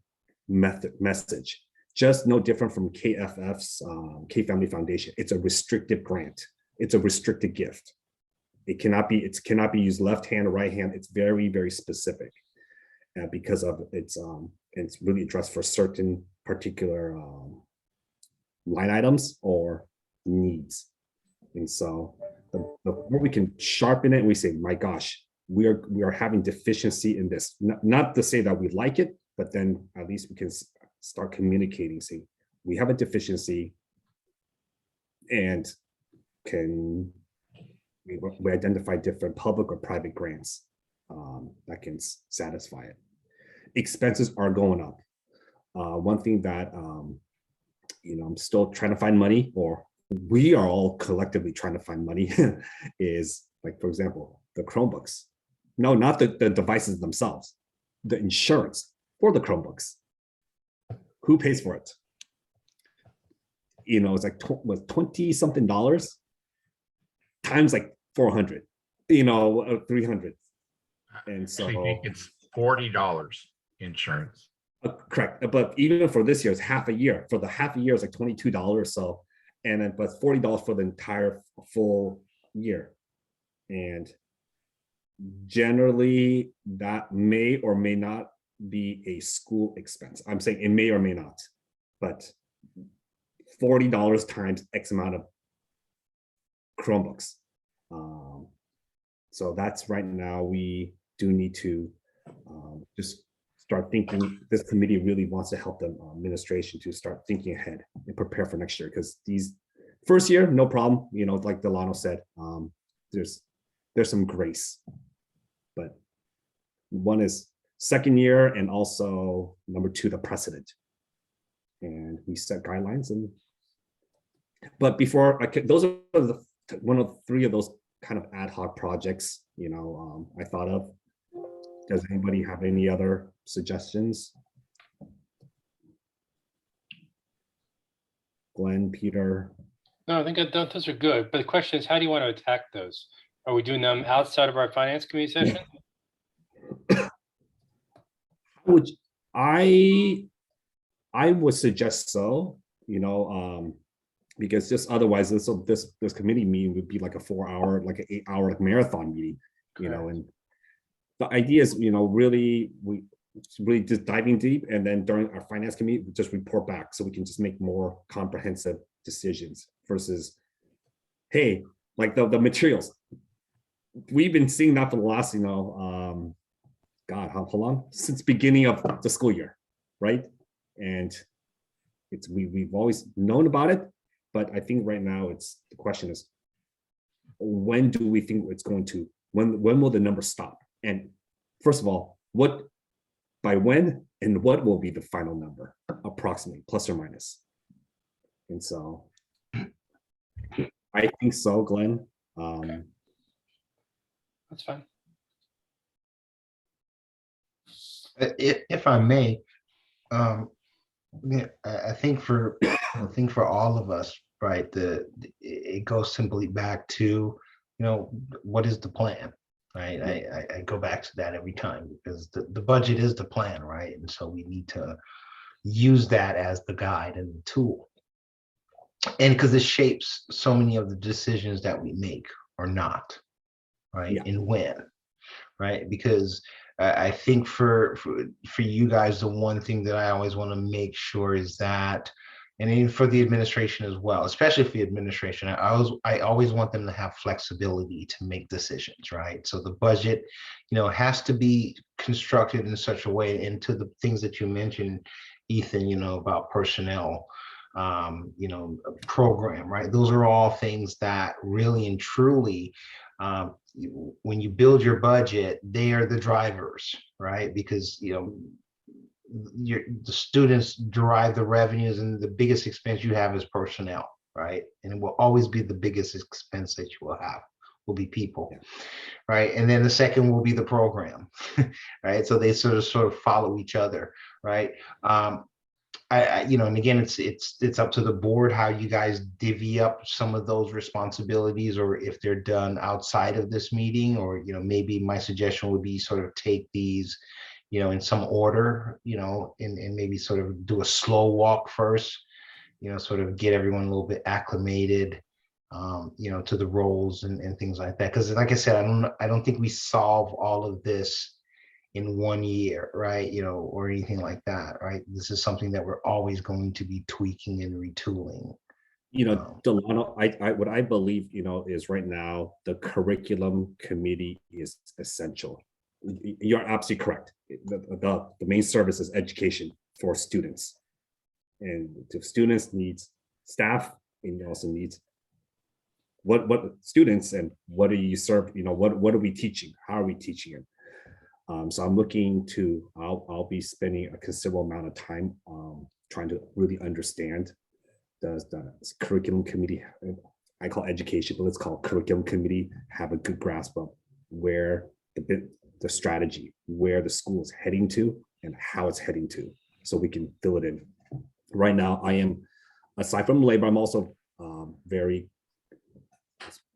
message. Just no different from KFF's K Family Foundation. It's a restricted grant. It's a restricted gift. It cannot be used left hand or right hand. It's very, very specific because of it's really addressed for certain particular line items or needs. And so the more we can sharpen it, we say, my gosh, we are having deficiency in this. Not to say that we like it, but then at least we can start communicating, saying we have a deficiency, and we identify different public or private grants that can satisfy it. Expenses are going up. One thing that I'm still trying to find money, or we are all collectively trying to find money, is like, for example, the Chromebooks. No, not the devices themselves, the insurance for the Chromebooks. Who pays for it? It's like $20-something times like 400, 300. And so I think it's $40 insurance. Correct. But even for this year, it's half a year. For the half a year, it's like $22 or so. And then, but $40 for the entire full year. And generally, that may or may not be a school expense. I'm saying it may or may not, but $40 times X amount of Chromebooks. So that's right now, we do need to just start thinking. This committee really wants to help the administration to start thinking ahead and prepare for next year, because these first year, no problem. Like Delano said, there's some grace, but one is second year, and also number two, the precedent. And we set guidelines, but before those are one of three of those kind of ad hoc projects, I thought of. Does anybody have any other suggestions? Glenn, Peter, No, I think those are good, but the question is, how do you want to attack those? Are we doing them outside of our finance committee session? Would I I would suggest so, because just otherwise this committee meeting would be like a 4 hour, like an 8 hour like marathon meeting, Correct. and the idea is, really just diving deep, and then during our finance committee, we just report back so we can just make more comprehensive decisions versus, hey, like the materials. We've been seeing that for the last, God, how long? Since beginning of the school year, right? And we've always known about it, but I think right now the question is, when do we think it's going to, when will the number stop? And first of all, by when and what will be the final number, approximately, plus or minus? And so I think so, Glenn. That's fine. If I may, yeah, I think for all of us, right, it goes simply back to, what is the plan, right? I go back to that every time, because the budget is the plan, right? And so we need to use that as the guide and the tool. And because it shapes so many of the decisions that we make or not, right? Yeah. And when, right? Because I think for you guys, the one thing that I always want to make sure is that, and even for the administration as well, especially for the administration, I always want them to have flexibility to make decisions, right? So the budget, has to be constructed in such a way, into the things that you mentioned, Ethan, about personnel, program, right? Those are all things that really and truly, when you build your budget, they are the drivers, right? Because the students derive the revenues, and the biggest expense you have is personnel, right? And it will always be the biggest expense that you will have, will be people, right? And then the second will be the program, right? So they sort of follow each other, right? And again, it's up to the board how you guys divvy up some of those responsibilities, or if they're done outside of this meeting, or maybe my suggestion would be sort of take these, in some order, and maybe sort of do a slow walk first, sort of get everyone a little bit acclimated, to the roles and things like that. Because like I said, I don't think we solve all of this in 1 year, right? Or anything like that, right? This is something that we're always going to be tweaking and retooling. Delano, what I believe, is right now the curriculum committee is essential. You're absolutely correct. The main service is education for students, and the students needs staff, and also needs what students, and what do you serve? What are we teaching? How are we teaching it? So I'm looking to, I'll be spending a considerable amount of time trying to really understand the curriculum committee. I call education, but let's call curriculum committee, have a good grasp of where the strategy, where the school is heading to, and how it's heading to, so we can fill it in. Right now, I am, aside from labor, I'm also very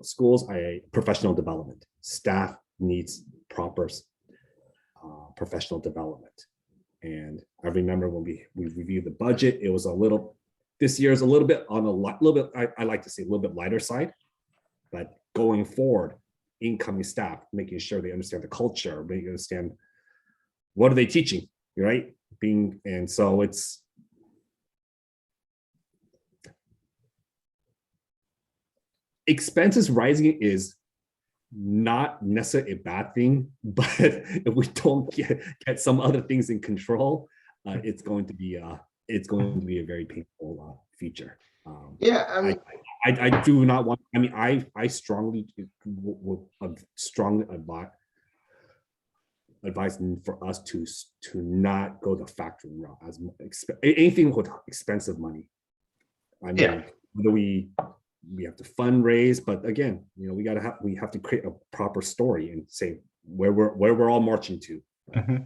schools, professional development. Staff needs proper professional development. And I remember when we reviewed the budget, it was this year is a little bit on I like to say a little bit lighter side, but going forward, incoming staff, making sure they understand the culture, they understand what are they teaching, right? And so it's, expenses rising is not necessarily a bad thing, but if we don't get some other things in control, it's going to be a very painful future. I do not want. I mean, I strongly would strongly advise for us to not go the factory route as anything with expensive money. I mean, whether we have to fundraise, but again, we have to create a proper story and say where we're all marching to. Mm-hmm.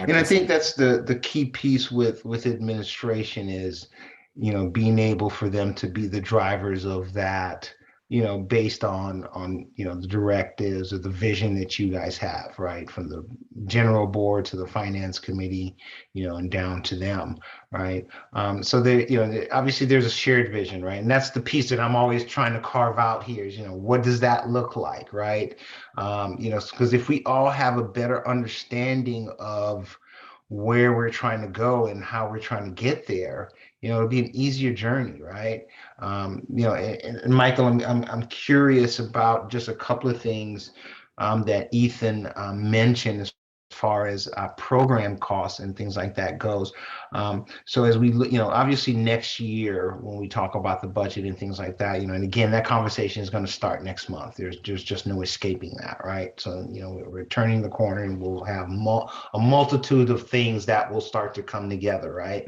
And I think that's the key piece with administration is, being able for them to be the drivers of that, based on, the directives or the vision that you guys have, right? From the general board to the finance committee, and down to them, right? So there, obviously there's a shared vision, right? And that's the piece that I'm always trying to carve out here is, what does that look like, right? Because if we all have a better understanding of where we're trying to go and how we're trying to get there, it'll be an easier journey, right? And Michael, I'm curious about just a couple of things that Ethan mentioned as far as program costs and things like that goes. So as we look, obviously next year when we talk about the budget and things like that, and again, that conversation is going to start next month. There's just no escaping that, right? So, we're turning the corner and we'll have a multitude of things that will start to come together, right?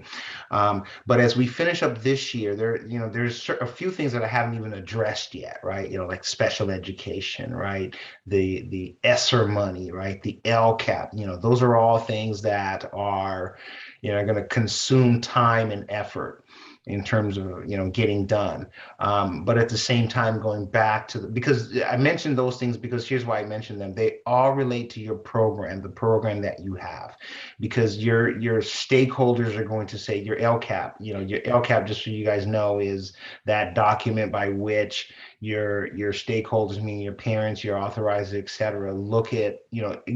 But as we finish up this year, there's a few things that I haven't even addressed yet, right? Like special education, right? The ESSER money, right? The LCAP, those are all things that are, going to consume time and effort in terms of, getting done. But at the same time, going back to because I mentioned those things because here's why I mentioned them. They all relate to your program, the program that you have, because your stakeholders are going to say your LCAP, your LCAP, just so you guys know, is that document by which your stakeholders, meaning your parents, your authorizers, et cetera, look at,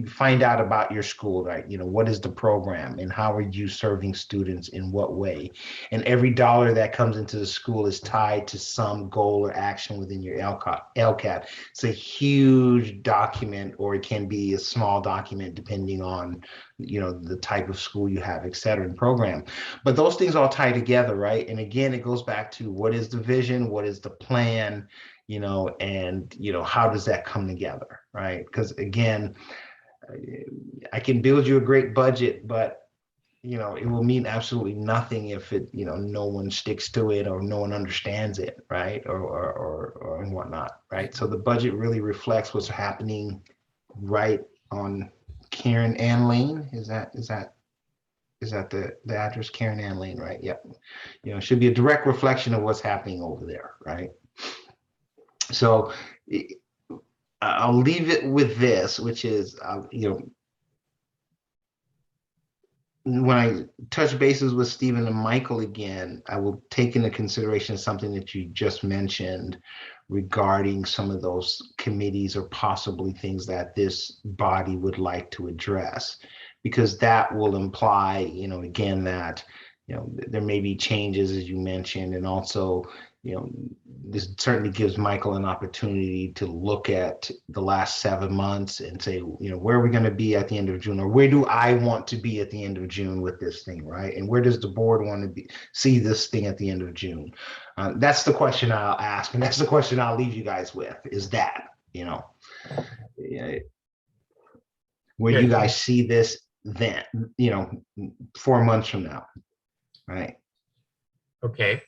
find out about your school, right? What is the program and how are you serving students in what way? And every dollar that comes into the school is tied to some goal or action within your LCAP. It's a huge document, or it can be a small document depending on, the type of school you have, et cetera, and program. But those things all tie together, right? And again, it goes back to what is the vision, what is the plan, and, how does that come together, right? Because again, I can build you a great budget, but it will mean absolutely nothing if no one sticks to it or no one understands it, right? Or and whatnot, right? So the budget really reflects what's happening right on Karen Ann Lane. Is that the address? Karen Ann Lane, right? Yep. It should be a direct reflection of what's happening over there, right? So I'll leave it with this, which is, when I touch bases with Stephen and Michael again, I will take into consideration something that you just mentioned regarding some of those committees or possibly things that this body would like to address, because that will imply, again, that, there may be changes as you mentioned, and also, this certainly gives Michael an opportunity to look at the last 7 months and say, where are we going to be at the end of June, or where do I want to be at the end of June with this thing, right? And where does the board want to see this thing at the end of June? That's the question I'll ask, and that's the question I'll leave you guys with, is that, where do you guys see this then, 4 months from now, right? Okay.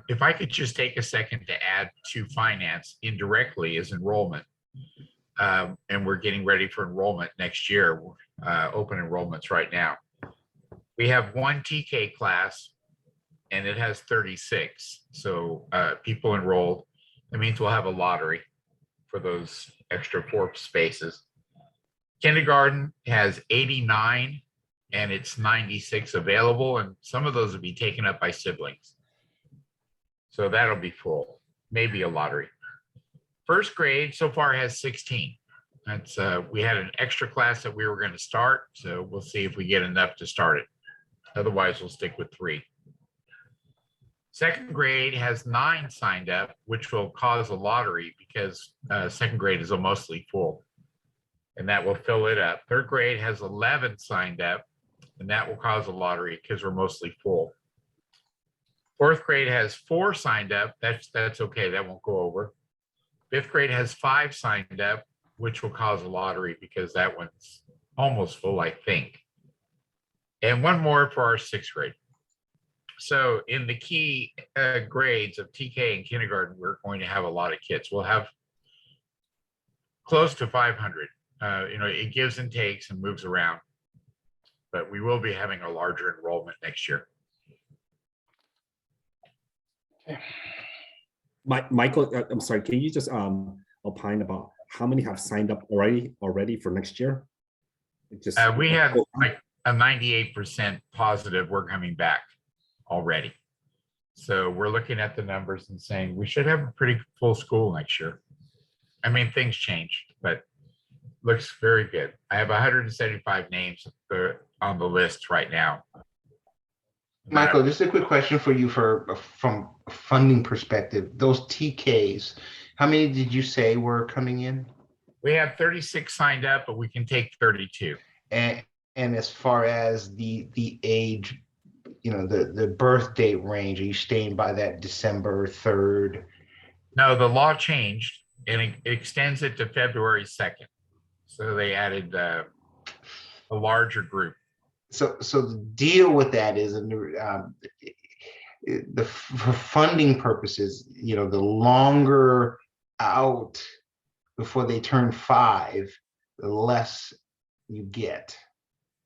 If I could just take a second to add to finance indirectly is enrollment. And we're getting ready for enrollment next year, open enrollments right now. We have one TK class and it has 36. So people enrolled. That means we'll have a lottery for those extra 4 spaces. Kindergarten has 89 and it's 96 available, and some of those will be taken up by siblings. So that'll be full, maybe a lottery. First grade so far has 16. That's we had an extra class that we were going to start, so we'll see if we get enough to start it. Otherwise, we'll stick with 3. Second grade has 9 signed up, which will cause a lottery because second grade is mostly full, and that will fill it up. Third grade has 11 signed up, and that will cause a lottery because we're mostly full. Fourth grade has 4 signed up. That's okay. That won't go over. Fifth grade has 5 signed up, which will cause a lottery because that one's almost full, I think. And 1 more for our 6th grade. So in the key grades of TK and kindergarten, we're going to have a lot of kids. We'll have close to 500. It gives and takes and moves around, but we will be having a larger enrollment next year. Michael, I'm sorry, can you just opine about how many have signed up already for next year? Just We have like a 98% positive we're coming back already. So we're looking at the numbers and saying we should have a pretty full school next year. I mean, things change, but looks very good. I have 175 names on the list right now. Michael, just a quick question for you from a funding perspective. Those TKs, how many did you say were coming in? We have 36 signed up, but we can take 32. And as far as the age, the birth date range, are you staying by that December 3rd? No, the law changed and it extends it to February 2nd. So they added a larger group. So the deal with that is, for funding purposes, the longer out before they turn 5, the less you get,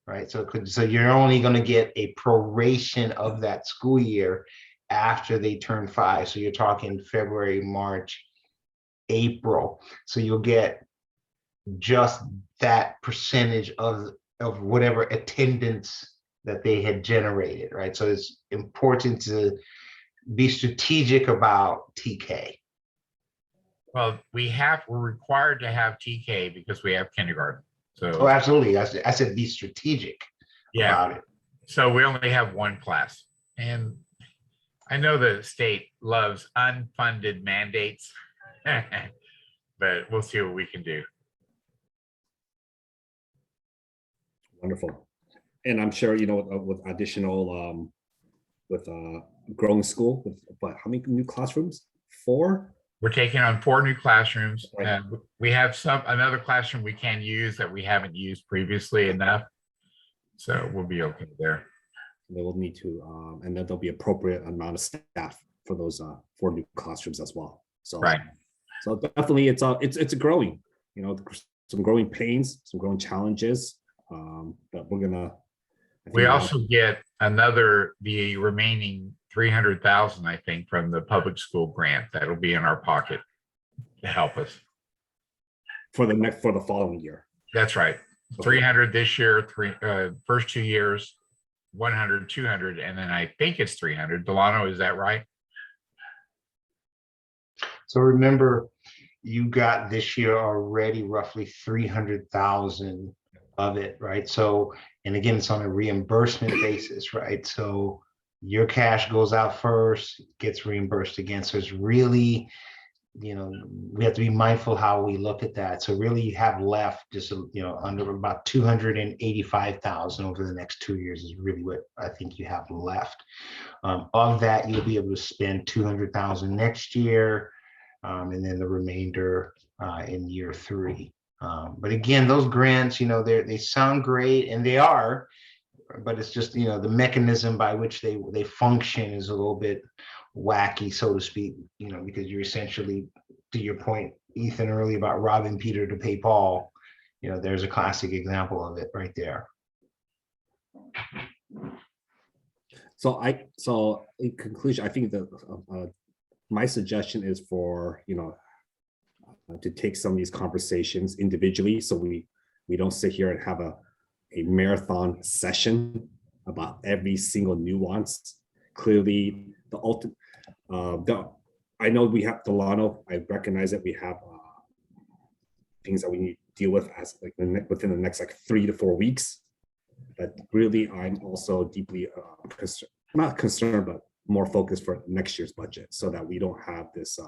right? So you're only going to get a proration of that school year after they turn 5. So you're talking February, March, April. So you'll get just that percentage of whatever attendance that they had generated, right? So it's important to be strategic about TK. Well, we're required to have TK because we have kindergarten. Oh, So absolutely. I said be strategic about it. So we only have one class. And I know the state loves unfunded mandates, but we'll see what we can do. Wonderful. And I'm sure, with additional, with growing school, with how many new classrooms? 4? We're taking on 4 new classrooms. Right. We have another classroom we can use that we haven't used previously enough. So we'll be okay there. They will need to, and then there'll be appropriate amount of staff for those 4 new classrooms as well. So, Right. So definitely it's a growing, some growing pains, some growing challenges. But we're gonna. We also get the remaining 300,000, I think, from the public school grant that'll be in our pocket to help us for the following year. That's right. Okay. 300 this year, first 2 years, 100, 200, and then I think it's 300. Delano, is that right? So remember, you got this year already roughly 300,000 of it, right? So, and again, it's on a reimbursement basis, right? So your cash goes out first, gets reimbursed again. So it's really, we have to be mindful how we look at that. So really you have left just, under about 285,000 over the next 2 years is really what I think you have left. Of that, you'll be able to spend 200,000 next year, and then the remainder in year 3. But again, those grants, they sound great, and they are, but it's just, the mechanism by which they function is a little bit wacky, so to speak, because you're essentially, to your point, Ethan, earlier about robbing Peter to pay Paul, there's a classic example of it right there. So in conclusion, I think that my suggestion is for, to take some of these conversations individually, so we don't sit here and have a marathon session about every single nuance. Clearly, the ultimate, I know we have Delano. I recognize that we have things that we need to deal with as within the next 3 to 4 weeks. But really, I'm also deeply not concerned, but more focused for next year's budget, so that we don't have this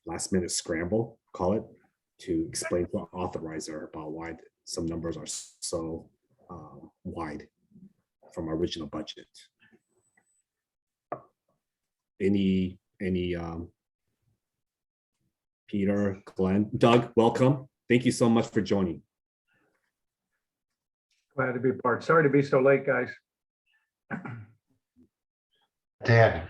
last minute scramble, call it, to explain to our authorizer about why some numbers are so wide from our original budget. Any Peter, Glenn, Doug, welcome. Thank you so much for joining. Glad to be part. Sorry to be so late, guys. Dad.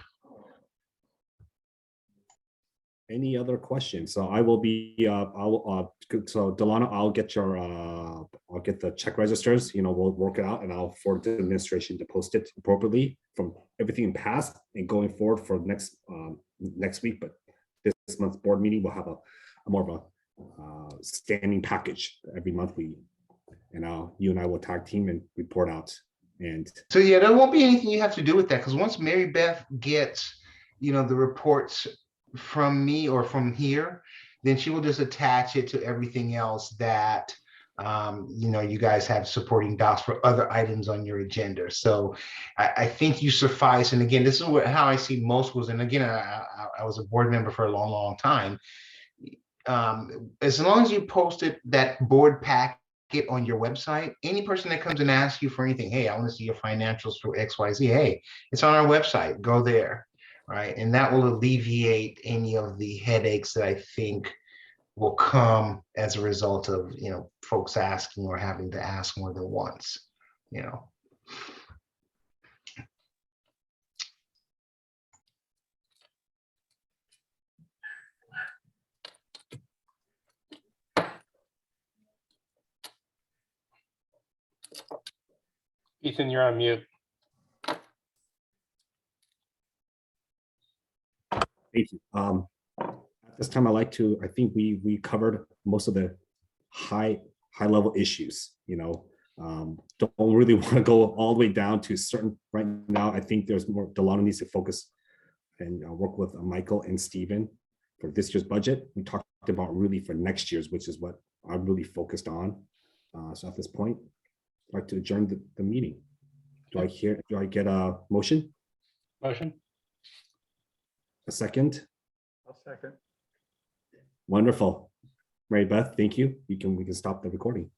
Any other questions? So I will be, so Delano, I'll get your, I'll get the check registers, we'll work it out and I'll forward to the administration to post it appropriately from everything past and going forward for next week. But this month's board meeting, we'll have a more of a standing package every month. You and I will tag team and report out. And So yeah, there won't be anything you have to do with that, because once Mary Beth gets, the reports from me or from here, then she will just attach it to everything else that you guys have supporting docs for other items on your agenda. So I think you suffice. And again, this is how I see most was, and again, I was a board member for a long, long time. As long as you posted that board packet on your website, any person that comes and asks you for anything, hey, I want to see your financials for XYZ, hey, it's on our website, go there. Right. And that will alleviate any of the headaches that I think will come as a result of, folks asking or having to ask more than once, Ethan, you're on mute. thank you. At this time, I think we covered most of the high level issues, don't really want to go all the way down to certain right now. I think there's more, Delano needs to focus and work with Michael and Stephen for this year's budget. We talked about really for next year's, which is what I'm really focused on. So at this point, I'd like to adjourn the meeting. Do I get a motion? Motion. A second? I'll second. Wonderful. Mary Beth, thank you. We can stop the recording.